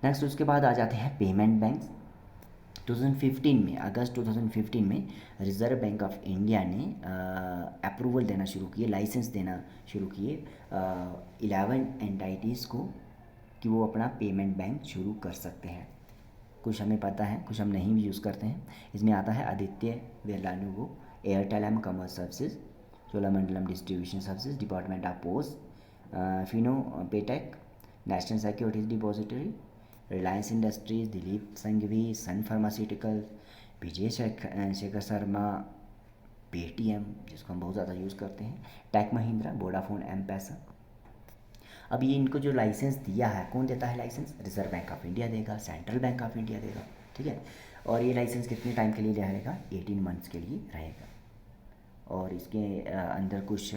नेक्स्ट उसके बाद आ जाते हैं पेमेंट बैंक। 2015 में, अगस्त 2015 में रिज़र्व बैंक ऑफ इंडिया ने अप्रूवल देना शुरू किए, लाइसेंस देना शुरू किए 11 एंटाइटीज़ को कि वो अपना पेमेंट बैंक शुरू कर सकते हैं। कुछ हमें पता है, कुछ हम नहीं भी यूज़ करते हैं। इसमें आता है Aditya Birla Nuvo, Airtel M Commerce Services, Cholamandalam Distribution Services, Department of Post, Fino Paytech, National Securities Depository, Reliance Industries, Dilip Sanghvi, Sun Pharmaceutical, Vijay Shekhar Sharma, Paytm जिसको हम बहुत ज़्यादा यूज़ करते हैं, टेक महिंद्रा, वोडाफोन, एम पैसा। अब ये इनको जो लाइसेंस दिया है, कौन देता है licence? Reserve bank of India देगा, सेंट्रल बैंक ऑफ इंडिया देगा, ठीक है। और ये लाइसेंस कितने टाइम के लिए रहेगा? 18 मंथ्स के लिए रहेगा। और इसके अंदर कुछ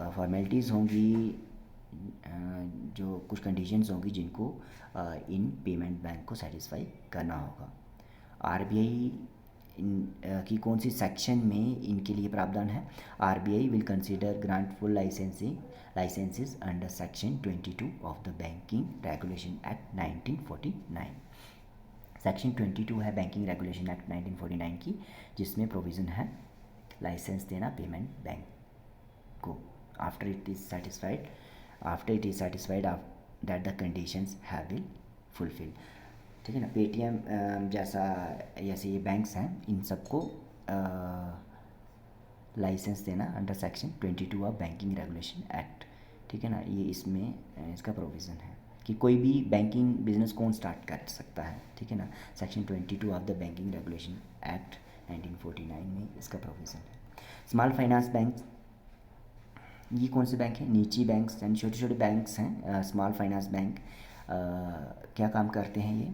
फॉर्मेलिटीज़ होंगी, जो कुछ कंडीशंस होंगी जिनको इन पेमेंट बैंक को सेटिस्फाई करना होगा। आरबीआई की कौन सी सेक्शन में इनके लिए प्रावधान है? RBI will consider grant full licences under section 22 of the banking regulation act 1949। Section 22 है बैंकिंग रेगुलेशन एक्ट 1949 की, जिसमें प्रोविज़न है लाइसेंस देना पेमेंट बैंक को after it is satisfied that the conditions have been fulfil, ठीक है ना। Paytm जैसे ये बैंक्स हैं, इन सबको लाइसेंस देना under section 22 of banking regulation act, ठीक है ना। ये इसमें इसका प्रोविज़न है कि कोई भी बैंकिंग बिजनेस कौन स्टार्ट कर सकता है, ठीक है ना। Section 22 of the banking regulation act 1949 में इसका प्रोविज़न है। स्मॉल फाइनेंस बैंक, ये कौन से बैंक हैं? निजी बैंक्स यानी छोटे छोटे बैंक्स हैं। स्मॉल फाइनेंस बैंक क्या काम करते हैं? ये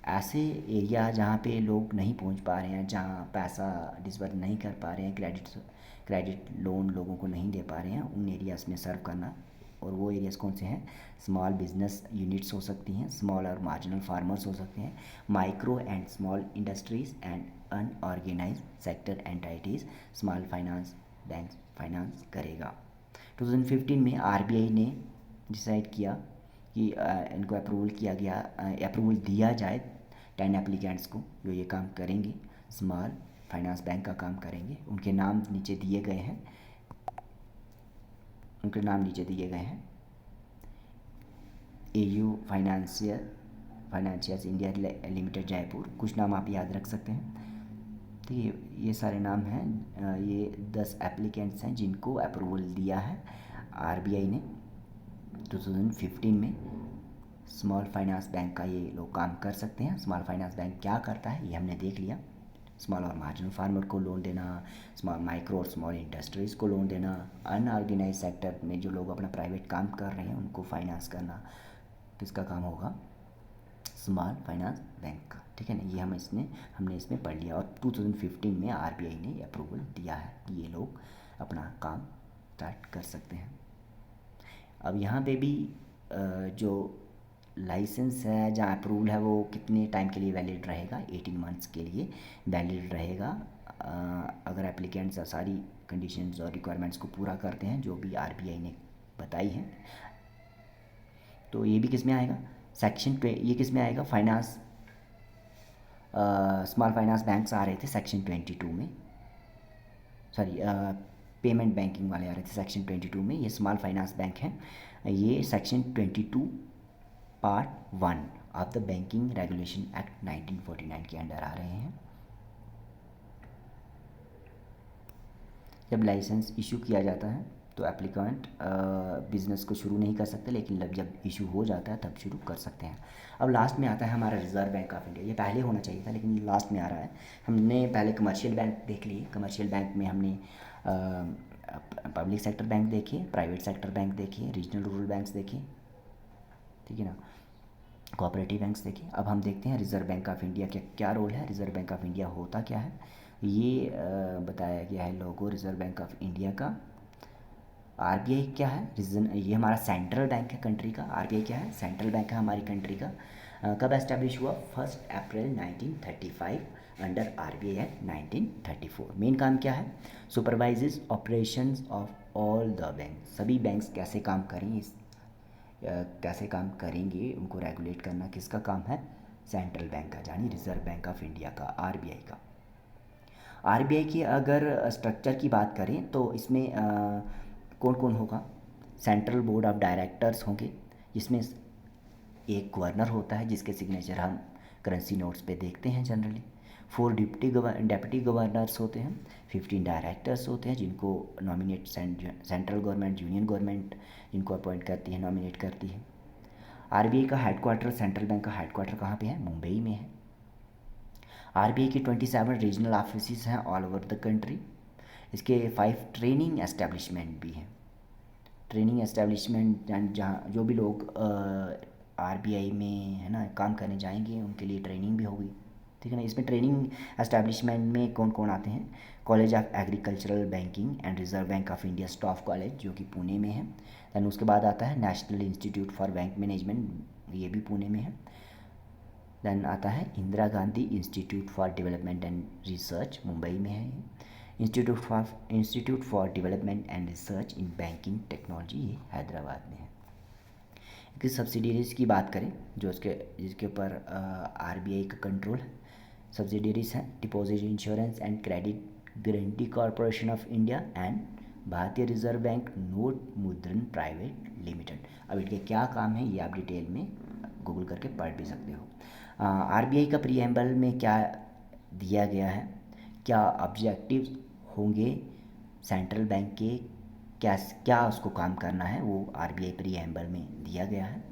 ऐसे एरिया जहाँ पे लोग नहीं पहुँच पा रहे हैं, जहाँ पैसा डिसबर्स नहीं कर पा रहे हैं, क्रेडिट लोन लोगों को नहीं दे पा रहे हैं, उन एरियाज़ में सर्व करना। और वो एरियाज़ कौन से हैं? स्मॉल बिजनेस यूनिट्स हो सकती हैं, स्मॉल और मार्जिनल फार्मर्स हो सकते हैं, micro and small industries and unorganised sector entities small finance bank finance करेगा। 2015 में आरबीआई ने डिसाइड किया कि इनको अप्रूवल दिया जाए 10 एप्लीकेंट्स को जो ये काम करेंगे, स्मॉल फाइनेंस बैंक का काम करेंगे। उनके नाम नीचे दिए गए हैं, AU financiers India limited Jaipur. कुछ नाम आप याद रख सकते हैं, ठीक है। ये सारे नाम हैं। ये 10 एप्लीकेंट्स हैं जिनको अप्रूवल दिया है आरबीआई ने 2015 में। स्मॉल फाइनेंस बैंक का ये लोग काम कर सकते हैं। स्मॉल फाइनेंस बैंक क्या करता है ये हमने देख लिया। स्मॉल और मार्जिनल फार्मर को लोन देना, स्मॉल माइक्रो और स्मॉल इंडस्ट्रीज़ को लोन देना, अनऑर्गेनाइज सेक्टर में जो लोग अपना प्राइवेट काम कर रहे हैं उनको फाइनेंस करना, किसका काम होगा? स्मॉल फाइनेंस बैंक का, ठीक है ना। ये हमने इसमें पढ़ लिया। और 2015 में आरबीआई ने अप्रूवल दिया है कि ये लोग अपना काम स्टार्ट कर सकते हैं। अब यहाँ पे भी जो लाइसेंस है, जहाँ अप्रूवल है, वो कितने टाइम के लिए वैलिड रहेगा? 18 मंथ्स के लिए वैलिड रहेगा। अगर एप्लीकेंट्स सारी कंडीशंस और रिक्वायरमेंट्स को पूरा करते हैं जो भी आरबीआई ने बताई है। तो ये भी किस में आएगा? ये किस में आएगा? फाइनेंस, स्मॉल फाइनेंस बैंक्स आ रहे थे सेक्शन 22 में, सॉरी पेमेंट बैंकिंग वाले आ रहे थे सेक्शन 22 में। ये स्मॉल फाइनेंस बैंक हैं, ये section 22 part 1 of the banking regulation act 1949 के अंडर आ रहे हैं। जब लाइसेंस इशू किया जाता है तो एप्लीकेंट बिज़नेस को शुरू नहीं कर सकते, लेकिन जब इशू हो जाता है तब शुरू कर सकते हैं। अब लास्ट में आता है हमारा रिज़र्व बैंक ऑफ इंडिया। ये पहले होना चाहिए था लेकिन लास्ट में आ रहा है। हमने पहले कमर्शियल बैंक देख लिए। कमर्शियल बैंक में हमने पब्लिक सेक्टर बैंक देखे, प्राइवेट सेक्टर बैंक देखे, रीजनल रूरल बैंक्स देखे, ठीक है ना, कोऑपरेटिव बैंक्स देखे। अब हम देखते हैं रिज़र्व बैंक ऑफ इंडिया का क्या रोल है। रिज़र्व बैंक ऑफ इंडिया होता क्या है ये बताया गया है लोगो रिज़र्व बैंक ऑफ इंडिया का। आरबीआई क्या है? ये हमारा सेंट्रल बैंक है कंट्री का। आरबीआई क्या है? सेंट्रल बैंक है हमारी कंट्री का। कब एस्टैब्लिश हुआ? 1 अप्रैल 1935 अंडर आरबीआई एक्ट 1934। मेन काम क्या है? Supervises operations of all the bank. सभी बैंक्स कैसे काम करें, कैसे काम करेंगे, उनको रेगुलेट करना किसका काम है? सेंट्रल बैंक का, यानी रिज़र्व बैंक ऑफ इंडिया का, आरबीआई का। आरबीआई की अगर स्ट्रक्चर की बात करें तो इसमें कौन कौन होगा? सेंट्रल बोर्ड ऑफ डायरेक्टर्स होंगे, जिसमें एक गवर्नर होता है जिसके सिग्नेचर हम करेंसी नोट्स पे देखते हैं जनरली। 4 डेप्टी गवर्नर्स होते हैं। 15 डायरेक्टर्स होते हैं जिनको nominate central government, union government जिनको अपॉइंट करती है, नॉमिनेट करती है। आरबीआई का हेडक्वार्टर, सेंट्रल बैंक का हेडक्वार्टर कहाँ पे है? मुंबई में है। आरबीआई की 27 रीजनल ऑफिस हैं ऑल ओवर द कंट्री। इसके 5 ट्रेनिंग एस्टेब्लिशमेंट भी हैं। ट्रेनिंग एस्टेब्लिशमेंट जहाँ जो भी लोग आरबीआई में है ना काम करने जाएंगे उनके लिए ट्रेनिंग भी होगी, ठीक है ना। इसमें ट्रेनिंग एस्टेब्लिशमेंट में कौन कौन आते हैं? College of agricultural banking and reserve bank of India staff college, जो कि पुणे में है। दैन उसके बाद आता है national institute for bank management, ये भी पुणे में है। दैन आता है Indira Gandhi institute for development and research, Mumbai में है। Institute for development and research in banking technology, ये हैदराबाद में है। इसकी सब्सिडियरीज़ की बात करें जो जिसके ऊपर आरबीआई का कंट्रोल है, सब्सिडियरीज़ हैं deposit insurance and credit guarantee corporation of India and भारतीय रिजर्व बैंक नोट मुद्रण प्राइवेट लिमिटेड। अब इनके क्या काम है ये आप डिटेल में गूगल करके पढ़ भी सकते हो। आरबीआई का प्रीएम्बल में क्या दिया गया है, क्या ऑब्जेक्टिव्स होंगे सेंट्रल बैंक के, क्या क्या उसको काम करना है, वो आरबीआई प्रीएम्बल में दिया गया है।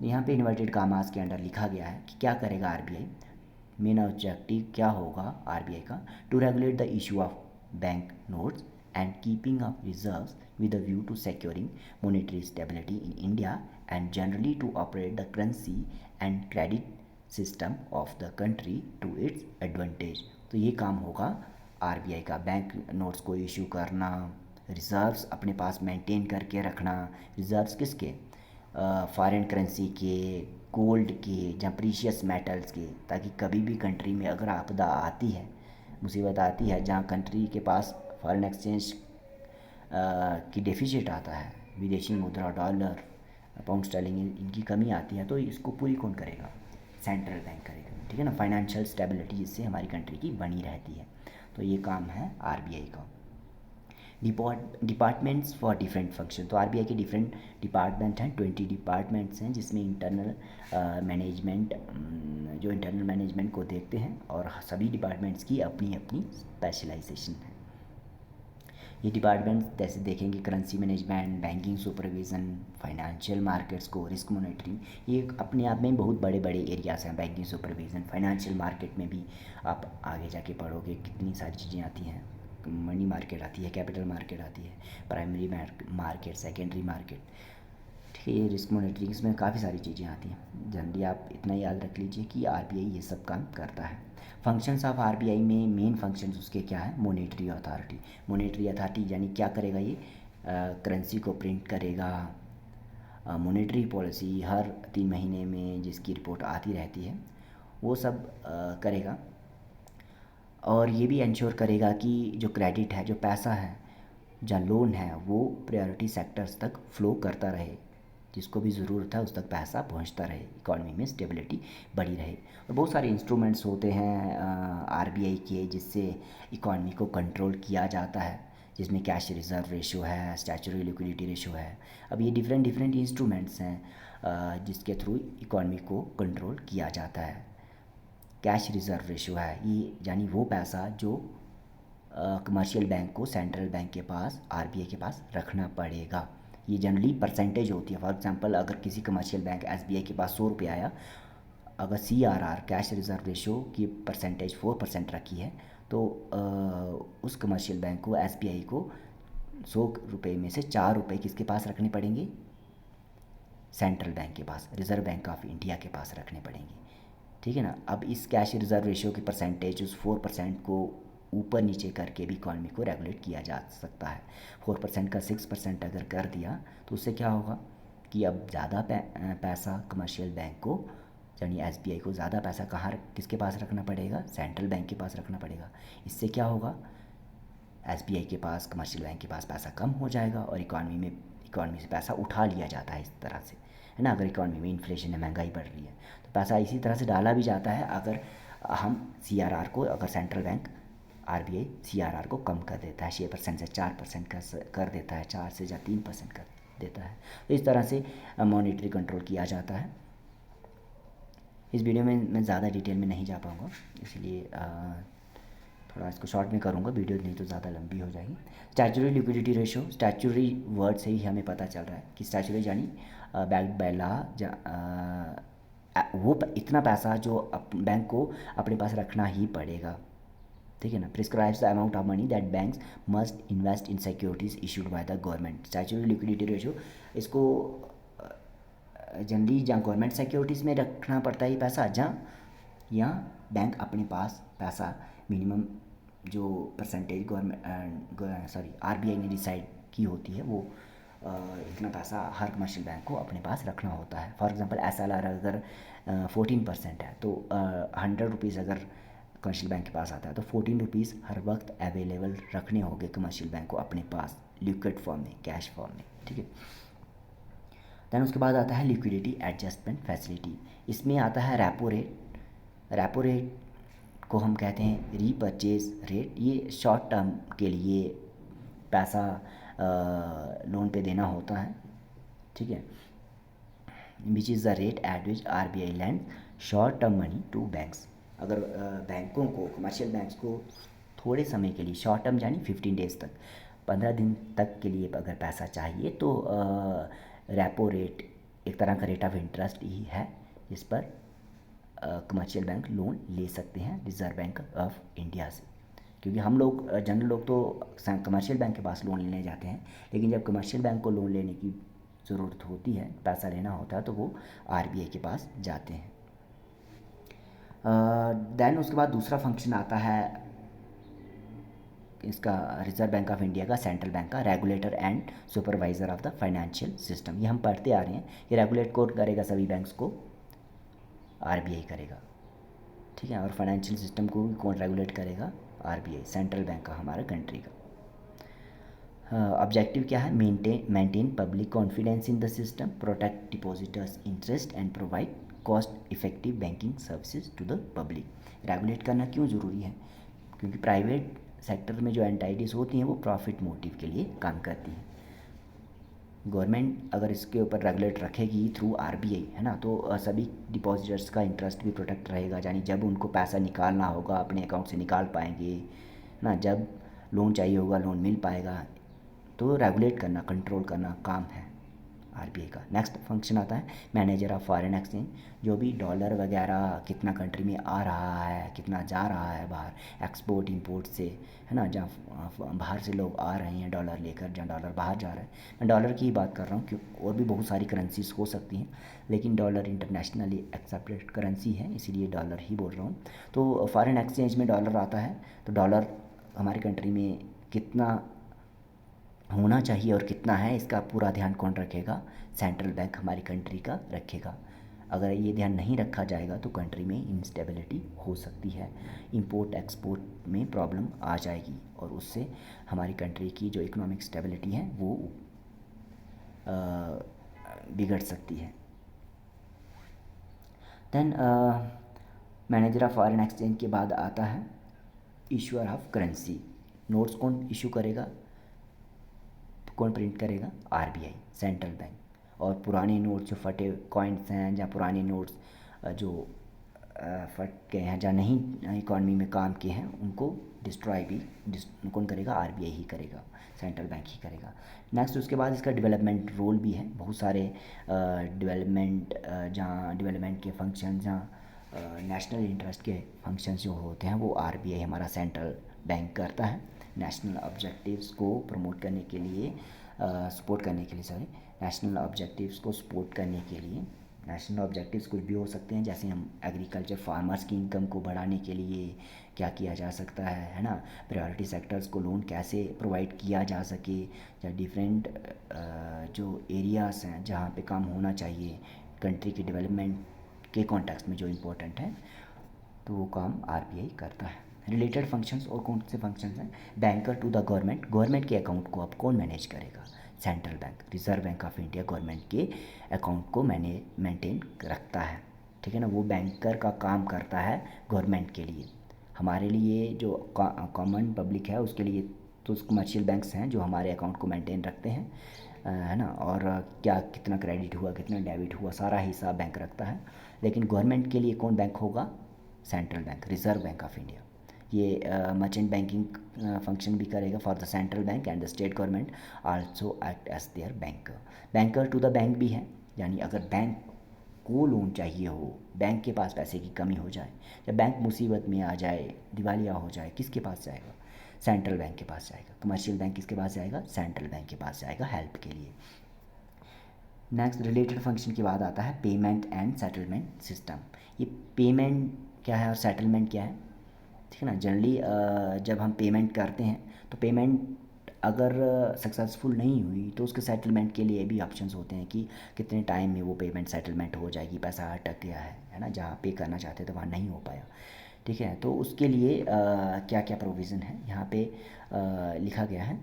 यहाँ पे इन्वर्टेड कामास के अंडर लिखा गया है कि क्या करेगा आरबीआई। मेन ऑब्जेक्टिव क्या होगा आरबीआई का? To regulate the issue of bank notes and keeping of reserves with a view to securing monetary stability in India and generally to operate the currency and credit system of the country to its advantage। तो ये काम होगा RBI का, bank notes को issue करना, reserves अपने पास maintain करके रखना। रिजर्व्स किसके? फॉरेन करेंसी के, गोल्ड के, या प्रीशियस मेटल्स के, ताकि कभी भी कंट्री में अगर आपदा आती है, मुसीबत आती है, जहाँ कंट्री के पास फॉरेन एक्सचेंज की डेफिसिट आता है, विदेशी मुद्रा, डॉलर, पाउंड स्टर्लिंग, इनकी कमी आती है, तो इसको पूरी कौन करेगा? सेंट्रल बैंक करेगा, ठीक है ना। फाइनेंशियल स्टेबिलिटी इससे हमारी कंट्री की बनी रहती है। तो ये काम है आरबीआई का। डिपार्टमेंट्स फॉर डिफरेंट फंक्शन, तो आरबीआई के डिफरेंट डिपार्टमेंट हैं, 20 डिपार्टमेंट्स हैं, जिसमें इंटरनल मैनेजमेंट जो इंटरनल मैनेजमेंट को देखते हैं, और सभी डिपार्टमेंट्स की अपनी अपनी स्पेशलाइजेशन है। ये डिपार्टमेंट जैसे देखेंगे currency management, banking supervision, financial markets को, रिस्क मॉनिटरिंग, ये अपने आप में बहुत बड़े बड़े एरियाज़ हैं। बैंकिंग सुपरविज़न, फाइनेंशियल मार्केट में भी आप आगे जाके पढ़ोगे कितनी सारी चीज़ें आती हैं। मनी मार्केट आती है, कैपिटल मार्केट आती है, प्राइमरी मार्केट, सेकेंडरी मार्केट, ठीक है। ये रिस्क मॉनिटरिंग, इसमें काफ़ी सारी चीज़ें आती हैं। जनरली आप इतना याद रख लीजिए कि आरबीआई ये सब काम करता है। फंक्शंस ऑफ आरबीआई में मेन फंक्शंस उसके क्या है? Monetary authority. मॉनेटरी अथॉरिटी यानी क्या करेगा ये? करेंसी को प्रिंट करेगा, मॉनेटरी पॉलिसी हर 3 महीने में जिसकी रिपोर्ट आती रहती है वो सब करेगा। और ये भी इंश्योर करेगा कि जो क्रेडिट है, जो पैसा है, जो लोन है, वो प्रायोरिटी सेक्टर्स तक फ़्लो करता रहे, जिसको भी ज़रूरत है उस तक पैसा पहुंचता रहे, इकॉनमी में स्टेबिलिटी बड़ी रहे। और बहुत सारे इंस्ट्रूमेंट्स होते हैं आरबीआई के, जिससे इकॉनमी को कंट्रोल किया जाता है, जिसमें कैश रिज़र्व रेशो है, स्टैचुटरी लिक्विडिटी रेशो है। अब ये डिफरेंट डिफरेंट इंस्ट्रूमेंट्स हैं जिसके थ्रू इकॉनमी को कंट्रोल किया जाता है। कैश रिज़र्व रेशो है ये, यानी वो पैसा जो कमर्शियल बैंक को सेंट्रल बैंक के पास, आरबीआई के पास रखना पड़ेगा। ये जनरली परसेंटेज होती है। फॉर एग्जांपल अगर किसी कमर्शियल बैंक एसबीआई के पास 100 रुपये आया, अगर सीआरआर कैश रिज़र्व रेशो की परसेंटेज 4% रखी है, तो उस कमर्शियल बैंक को, एसबीआई को 100 रुपये में से 4 रुपये किसके पास रखने पड़ेंगे? सेंट्रल बैंक के पास, रिज़र्व बैंक ऑफ इंडिया के पास रखने पड़ेंगे। ठीक है ना। अब इस कैश रिज़र्व रेशियो की परसेंटेज उस 4% को ऊपर नीचे करके भी इकॉनमी को रेगुलेट किया जा सकता है। 4% का 6% अगर कर दिया तो उससे क्या होगा कि अब ज़्यादा पैसा कमर्शियल बैंक को, यानी एसबीआई को ज़्यादा पैसा कहाँ किसके पास रखना पड़ेगा? सेंट्रल बैंक के पास रखना पड़ेगा। इससे क्या होगा? एसबीआई के पास, कमर्शियल बैंक के पास पैसा कम हो जाएगा और इकॉनमी से पैसा उठा लिया जाता है इस तरह से, है ना। अगर इकॉनमी में इन्फ्लेशन है, महंगाई बढ़ रही है, तो पैसा इसी तरह से डाला भी जाता है। अगर हम सीआरआर को, अगर सेंट्रल बैंक आरबीआई सीआरआर को कम कर देता है, 6% से 4% का कर देता है, 4 से या 3% कर देता है, तो इस तरह से मॉनेटरी कंट्रोल किया जाता है। इस वीडियो में मैं ज़्यादा डिटेल में नहीं जा पाऊँगा, इसलिए थोड़ा इसको शॉर्ट में करूँगा, वीडियो नहीं तो ज़्यादा लंबी हो जाएगी। Statutory liquidity ratio, statutory word से ही हमें पता चल रहा है कि स्टैचुटरी यानी बैक्ड बाय लॉ, वो इतना पैसा जो बैंक को अपने पास रखना ही पड़ेगा। ठीक है ना। Prescribes the amount of money that banks must invest in securities issued by the government. Statutory liquidity ratio, इसको जनरली जहाँ गवर्नमेंट सिक्योरिटीज़ में रखना पड़ता है ये पैसा, जहाँ या बैंक अपने पास पैसा मिनिमम जो परसेंटेज आरबीआई ने डिसाइड की होती है, वो इतना पैसा हर कमर्शियल बैंक को अपने पास रखना होता है। फॉर एग्जांपल एसएलआर अगर 14% है, तो 100 रुपीज़ अगर कमर्शियल बैंक के पास आता है, तो 14 रुपीज़ हर वक्त अवेलेबल रखने होंगे कमर्शियल बैंक को अपने पास, लिक्विड फॉर्म में, कैश फॉर्म में। ठीक है। दैन उसके बाद आता है लिक्विडिटी एडजस्टमेंट फैसिलिटी। इसमें आता है रेपो रेट। रेपो रेट को हम कहते हैं रीपर्चेज रेट। ये शॉर्ट टर्म के लिए पैसा लोन पे देना होता है। ठीक है। Which is the rate at which RBI land short term money to banks. अगर बैंकों को, कमर्शियल बैंक्स को थोड़े समय के लिए, शॉर्ट टर्म यानी 15 डेज तक, 15 दिन तक के लिए अगर पैसा चाहिए, तो रेपो रेट एक तरह का रेट ऑफ इंटरेस्ट ही है, जिस पर कमर्शियल बैंक लोन ले सकते हैं रिज़र्व बैंक ऑफ इंडिया से। क्योंकि हम लोग, जनरल लोग तो कमर्शियल बैंक के पास लोन लेने जाते हैं, लेकिन जब कमर्शियल बैंक को लोन लेने की ज़रूरत होती है, पैसा लेना होता है, तो वो आरबीआई के पास जाते हैं। दैन उसके बाद दूसरा फंक्शन आता है इसका, रिज़र्व बैंक ऑफ इंडिया का, सेंट्रल बैंक का, regulator and supervisor of the financial system. ये हम पढ़ते आ रहे हैं। ये रेगुलेट कौन करेगा? सभी बैंक्स को आरबीआई करेगा। ठीक है। और फाइनेंशियल सिस्टम को भी कौन रेगुलेट करेगा? आरबीआई, सेंट्रल बैंक का, हमारे कंट्री का। ऑब्जेक्टिव क्या है? Maintain public confidence in the system, protect depositors interest and provide cost effective banking services to the public. Regulate करना क्यों ज़रूरी है? क्योंकि प्राइवेट सेक्टर में जो एंटाइटीज़ होती हैं वो प्रॉफिट मोटिव के लिए काम करती हैं। गवर्नमेंट अगर इसके ऊपर रेगुलेट रखेगी थ्रू आरबीआई, है ना, तो सभी डिपॉजिटर्स का इंटरेस्ट भी प्रोटेक्ट रहेगा, यानी जब उनको पैसा निकालना होगा अपने अकाउंट से निकाल पाएंगे ना, जब लोन चाहिए होगा लोन मिल पाएगा। तो रेगुलेट करना, कंट्रोल करना काम है आरबीआई का। नेक्स्ट फंक्शन आता है मैनेजर ऑफ फॉरेन एक्सचेंज। जो भी डॉलर वगैरह कितना कंट्री में आ रहा है, कितना जा रहा है बाहर, एक्सपोर्ट इंपोर्ट से, है ना, जहाँ बाहर से लोग आ रहे हैं डॉलर लेकर, जहाँ डॉलर बाहर जा रहा है, मैं डॉलर की ही बात कर रहा हूँ, क्यों और भी बहुत सारी करेंसीज हो सकती हैं, लेकिन डॉलर इंटरनेशनली एक्सेप्टेड करेंसी है, इसीलिए डॉलर ही बोल रहा हूँ। तो फॉरेन एक्सचेंज में डॉलर आता है, तो डॉलर हमारी कंट्री में कितना होना चाहिए और कितना है, इसका पूरा ध्यान कौन रखेगा? सेंट्रल बैंक हमारी कंट्री का रखेगा। अगर ये ध्यान नहीं रखा जाएगा तो कंट्री में इंस्टेबिलिटी हो सकती है, इंपोर्ट एक्सपोर्ट में प्रॉब्लम आ जाएगी और उससे हमारी कंट्री की जो इकोनॉमिक स्टेबिलिटी है वो बिगड़ सकती है। Then manager of foreign exchange के बाद आता है इशूअर ऑफ करेंसी। नोट्स कौन इशू करेगा, कौन प्रिंट करेगा? RBI, central bank. और पुराने नोट्स जो फटे कॉइन्स हैं या पुराने नोट्स जो फट गए हैं या नहीं इकॉनमी में काम किए हैं उनको डिस्ट्रॉय भी कौन करेगा? आरबीआई ही करेगा, सेंट्रल बैंक ही करेगा। नेक्स्ट उसके बाद इसका डेवलपमेंट रोल भी है, बहुत सारे डेवलपमेंट जहाँ डेवलपमेंट के फंक्शन जहाँ नेशनल इंटरेस्ट के फंक्शंस जो होते हैं वो आरबीआई हमारा सेंट्रल बैंक करता है। नेशनल ऑब्जेक्टिव्स को प्रमोट करने के लिए सपोर्ट करने के लिए सॉरी नेशनल ऑब्जेक्टिव्स को सपोर्ट करने के लिए, नेशनल ऑब्जेक्टिव्स कुछ भी हो सकते हैं, जैसे हम एग्रीकल्चर फार्मर्स की इनकम को बढ़ाने के लिए क्या किया जा सकता है ना, प्रायोरिटी सेक्टर्स को लोन कैसे प्रोवाइड किया जा सके, या डिफरेंट जो एरियाज़ हैं जहाँ पे काम होना चाहिए कंट्री के डेवलपमेंट के कॉन्टेक्स्ट में जो इम्पोर्टेंट है, तो वो काम आरबीआई करता है। रिलेटेड फंक्शंस और कौन से फंक्शंस हैं? बैंकर टू द गवर्नमेंट के अकाउंट को अब कौन मैनेज करेगा? Central bank, reserve bank of India government के अकाउंट को मेंटेन रखता है, ठीक है ना। वो बैंकर का काम करता है गवर्नमेंट के लिए। हमारे लिए जो कॉमन पब्लिक है उसके लिए तो कमर्शियल बैंक्स हैं जो हमारे अकाउंट को मेंटेन रखते हैं, है ना। और क्या कितना क्रेडिट हुआ कितना डेबिट हुआ सारा हिसाब बैंक रखता है। लेकिन गवर्नमेंट के लिए कौन बैंक होगा? Central bank, reserve bank of India. ये मर्चेंट बैंकिंग फंक्शन भी करेगा for the central bank and the state government also act as their banker. Banker to the bank भी है, यानी अगर बैंक को लोन चाहिए हो, बैंक के पास पैसे की कमी हो जाए, जब बैंक मुसीबत में आ जाए, दिवालिया हो जाए, किसके पास जाएगा? सेंट्रल बैंक के पास जाएगा। कमर्शियल बैंक किसके पास जाएगा? सेंट्रल बैंक के पास जाएगा हेल्प के लिए। नेक्स्ट रिलेटेड फंक्शन के बाद आता है पेमेंट एंड सेटलमेंट सिस्टम। ये पेमेंट क्या है और सेटलमेंट क्या है, ठीक है ना। जनरली जब हम पेमेंट करते हैं तो पेमेंट अगर सक्सेसफुल नहीं हुई तो उसके सेटलमेंट के लिए भी ऑप्शंस होते हैं कि कितने टाइम में वो पेमेंट सेटलमेंट हो जाएगी, पैसा अटक गया है ना, जहाँ पे करना चाहते थे वहाँ नहीं हो पाया, ठीक है। तो उसके लिए क्या क्या प्रोविज़न है यहाँ पे लिखा गया है।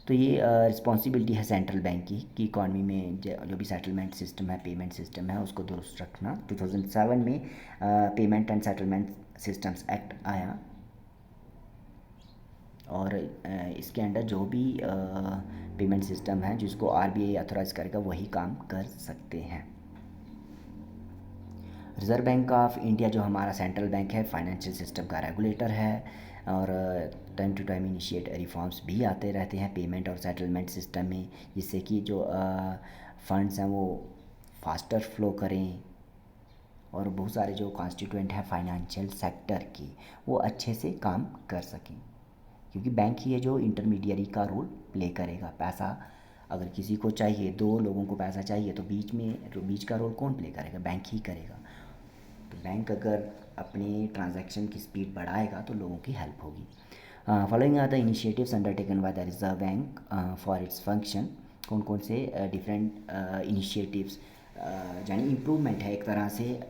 तो ये रिस्पॉन्सिबिलिटी है सेंट्रल बैंक की कि इकॉनमी में जो भी सेटलमेंट सिस्टम है, पेमेंट सिस्टम है, उसको दुरुस्त रखना। 2007 में payment and settlement systems act आया और इसके अंडर जो भी पेमेंट सिस्टम है जिसको आरबीआई ऑथोराइज करेगा वही काम कर सकते हैं। रिज़र्व बैंक ऑफ इंडिया जो हमारा सेंट्रल बैंक है, फाइनेंशियल सिस्टम का रेगुलेटर है और time to time initiate reforms भी आते रहते हैं पेमेंट और सेटलमेंट सिस्टम में, जिससे कि जो फंड्स हैं वो फास्टर फ्लो करें और बहुत सारे जो कॉन्स्टिट्यूएंट हैं फाइनेंशियल सेक्टर की वो अच्छे से काम कर सकें, क्योंकि बैंक ही है जो इंटरमीडियरी का रोल प्ले करेगा। पैसा अगर किसी को चाहिए, दो लोगों को पैसा चाहिए, तो बीच का रोल कौन प्ले करेगा? बैंक ही करेगा। तो बैंक अगर अपनी ट्रांजैक्शन की स्पीड बढ़ाएगा तो लोगों की हेल्प होगी। Following are the initiatives undertaken by the reserve bank for its function. कौन कौन से डिफरेंट इनिशिएटिव्स यानी इम्प्रूवमेंट है एक तरह से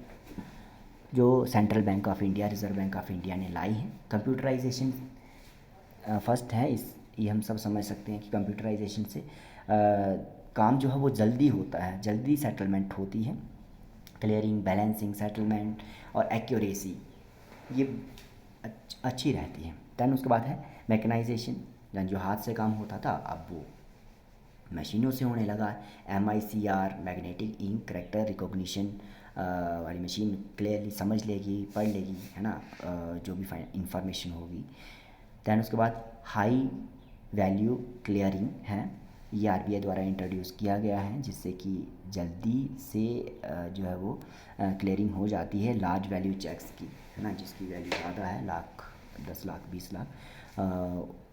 जो central bank of India, reserve bank of India ने लाई है। कंप्यूटराइजेशन फर्स्ट है, इस ये हम सब समझ सकते हैं कि कंप्यूटराइजेशन से काम जो है वो जल्दी होता है, जल्दी सेटलमेंट होती है। क्लियरिंग, बैलेंसिंग, सेटलमेंट और एक्यूरेसी ये अच्छी रहती है। दैन उसके बाद है मैकेनाइजेशन, यानी जो हाथ से काम होता था अब वो मशीनों से होने लगा। MICR, magnetic ink character recognition वाली मशीन क्लियरली समझ लेगी, पढ़ लेगी, है ना, जो भी इंफॉर्मेशन होगी। दैन उसके बाद हाई वैल्यू क्लियरिंग है, ये आरबीआई द्वारा इंट्रोड्यूस किया गया है जिससे कि जल्दी से जो है वो क्लियरिंग हो जाती है लार्ज वैल्यू चेक्स की, है ना, जिसकी वैल्यू ज़्यादा है, लाख, 10 लाख, 20 लाख,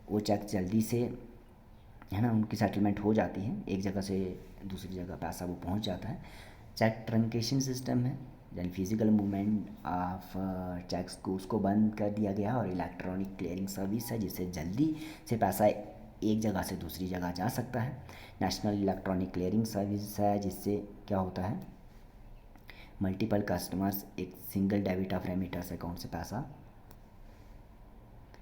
वो चेक जल्दी से, है ना, उनकी सेटलमेंट हो जाती है, एक जगह से दूसरी जगह पैसा वो पहुंच जाता है। चेक ट्रंकेशन सिस्टम है, यानी फिजिकल मूवमेंट ऑफ चेक्स को उसको बंद कर दिया गया और इलेक्ट्रॉनिक क्लियरिंग सर्विस है जिससे जल्दी से पैसा एक जगह से दूसरी जगह जा सकता है। नेशनल इलेक्ट्रॉनिक क्लियरिंग सर्विस है जिससे क्या होता है, मल्टीपल कस्टमर्स एक single debit of remitters account से पैसा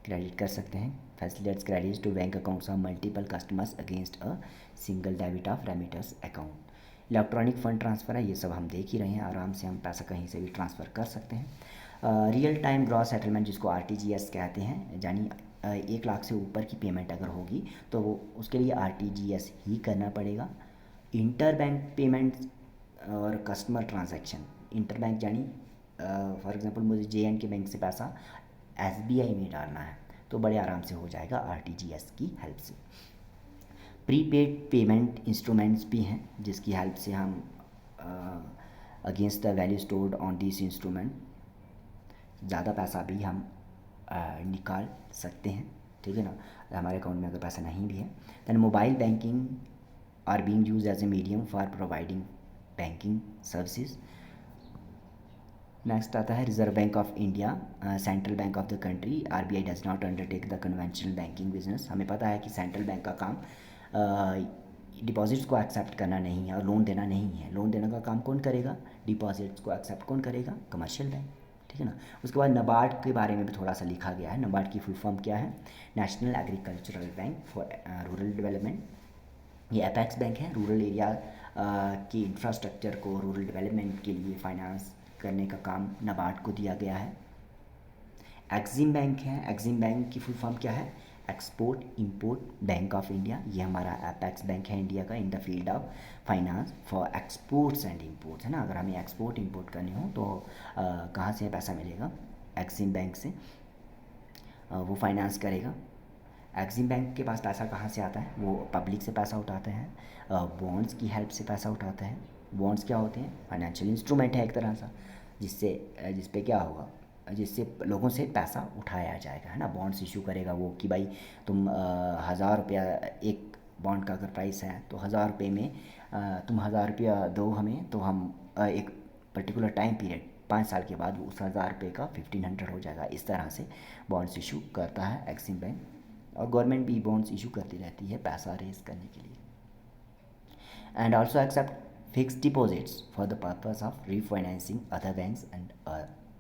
क्रेडिट कर सकते हैं। Facilitates credit to bank accounts of multiple customers against a single debit of remitters account. Electronic fund transfer है, ये सब हम देख ही रहे हैं, आराम से हम पैसा कहीं से भी ट्रांसफ़र कर सकते हैं। रियल टाइम ग्रॉस सेटलमेंट जिसको RTGS कहते हैं, यानी 1 लाख से ऊपर की पेमेंट अगर होगी तो वो उसके लिए RTGS ही करना पड़ेगा। इंटर बैंक पेमेंट और कस्टमर ट्रांजैक्शन, इंटर बैंक यानी फॉर एग्जांपल मुझे JNK बैंक से पैसा SBI में डालना है तो बड़े आराम से हो जाएगा RTGS की हेल्प से। प्रीपेड पेमेंट इंस्ट्रूमेंट्स भी हैं जिसकी हेल्प से हम against the value stored on this instrument ज़्यादा पैसा भी हम निकाल सकते हैं, ठीक है ना, हमारे अकाउंट में अगर पैसा नहीं भी है। Then mobile banking are being used as a medium for providing banking services. Next आता है reserve bank of India, central bank of the country. RBI does not undertake the conventional banking business. हमें पता है कि central bank का काम deposits को accept करना नहीं है और लोन देना नहीं है। लोन देने का काम कौन करेगा, डिपॉजिट्स को एक्सेप्ट कौन करेगा, कमर्शियल बैंक, ठीक है ना। उसके बाद नाबार्ड के बारे में भी थोड़ा सा लिखा गया है। नाबार्ड की फुल फॉर्म क्या है, national agricultural bank for rural development. ये अपेक्स बैंक है, रूरल एरिया की इंफ्रास्ट्रक्चर को रूरल डेवलपमेंट के लिए फाइनेंस करने का काम नाबार्ड को दिया गया है। एक्सिम बैंक है, एक्सिम बैंक की फुल फॉर्म क्या है, export import bank of India. ये हमारा अपेक्स बैंक है इंडिया का in the field of finance for exports and imports, है ना। अगर हमें एक्सपोर्ट इंपोर्ट करने हो तो कहाँ से पैसा मिलेगा, एक्सिम बैंक से, वो फाइनेंस करेगा। एक्सिम बैंक के पास पैसा कहाँ से आता है, वो पब्लिक से पैसा उठाते हैं, बॉन्ड्स की हेल्प से पैसा उठाते हैं। बॉन्ड्स क्या होते हैं, फाइनेंशियल इंस्ट्रूमेंट है एक तरह सा, जिस पे क्या होगा, जिससे लोगों से पैसा उठाया जाएगा, है ना। बॉन्ड्स इशू करेगा वो कि भाई तुम 1000 रुपया, एक बॉन्ड का अगर प्राइस है तो 1000 रुपये में तुम 1000 रुपया दो हमें, तो हम एक पर्टिकुलर टाइम पीरियड 5 साल के बाद उस 1000 रुपये का 1500 हो जाएगा। इस तरह से बॉन्ड्स इशू करता है एक्सिम बैंक, और गवर्नमेंट भी बॉन्ड्स इशू करती रहती है पैसा रेज करने के लिए। And also accept fixed deposits for the purpose of refinancing other banks and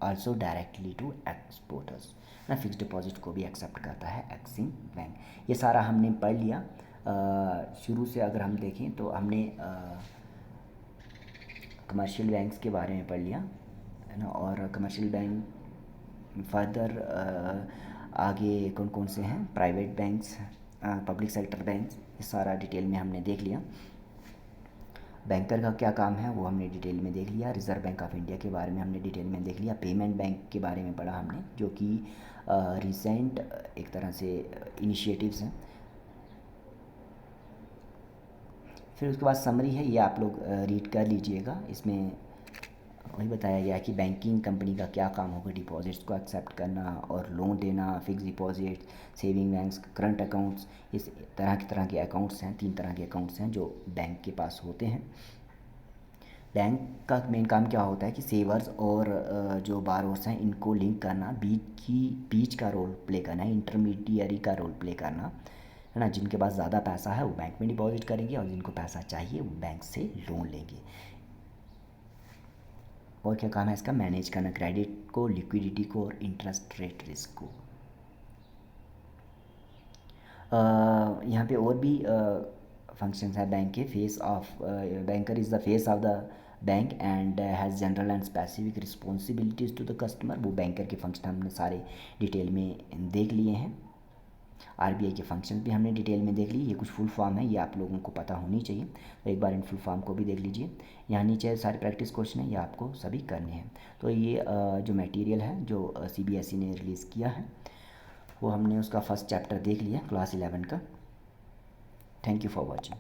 also directly to exporters, ना। फिक्स्ड डिपॉजिट को भी एक्सेप्ट करता है एक्सिम बैंक। ये सारा हमने पढ़ लिया। शुरू से अगर हम देखें तो हमने कमर्शियल बैंक्स के बारे में पढ़ लिया, है ना, और कमर्शियल बैंक फर्दर आगे कौन कौन से हैं, private banks, public sector banks, ये सारा डिटेल में हमने देख लिया। बैंकर का क्या काम है वो हमने डिटेल में देख लिया। रिज़र्व बैंक ऑफ इंडिया के बारे में हमने डिटेल में देख लिया। पेमेंट बैंक के बारे में पढ़ा हमने, जो कि रिसेंट एक तरह से इनिशिएटिव्स हैं। फिर उसके बाद समरी है, ये आप लोग रीड कर लीजिएगा। इसमें वही बताया गया कि बैंकिंग कंपनी का क्या काम होगा, डिपॉजिट्स को एक्सेप्ट करना और लोन देना, fix deposit, saving banks, current accounts, इस तरह के अकाउंट्स हैं। 3 तरह के अकाउंट्स हैं जो बैंक के पास होते हैं। बैंक का मेन काम क्या होता है कि सेवर्स और जो बारोर्स हैं इनको लिंक करना, बीच का रोल प्ले करना, इंटरमीडियरी का रोल प्ले करना, है ना। जिनके पास ज़्यादा पैसा है वो बैंक में डिपॉजिट करेंगे और जिनको पैसा चाहिए वो बैंक से लोन लेंगे। और क्या काम है इसका, मैनेज करना क्रेडिट को, लिक्विडिटी को और इंटरेस्ट रेट रिस्क को। यहाँ पे और भी फंक्शंस है बैंक के। Face of banker is the face of the bank and has general and specific responsibilities to the customer. वो बैंकर के फंक्शन हमने सारे डिटेल में देख लिए हैं। RBI के फंक्शन भी हमने डिटेल में देख ली। ये कुछ फुल फॉर्म है, ये आप लोगों को पता होनी चाहिए, तो एक बार इन फुल फॉर्म को भी देख लीजिए। यहाँ नीचे सारे प्रैक्टिस क्वेश्चन हैं, ये आपको सभी करने हैं। तो ये जो मटेरियल है जो CBSE ने रिलीज़ किया है वो हमने उसका फर्स्ट चैप्टर देख लिया क्लास 11 का। Thank you for watching.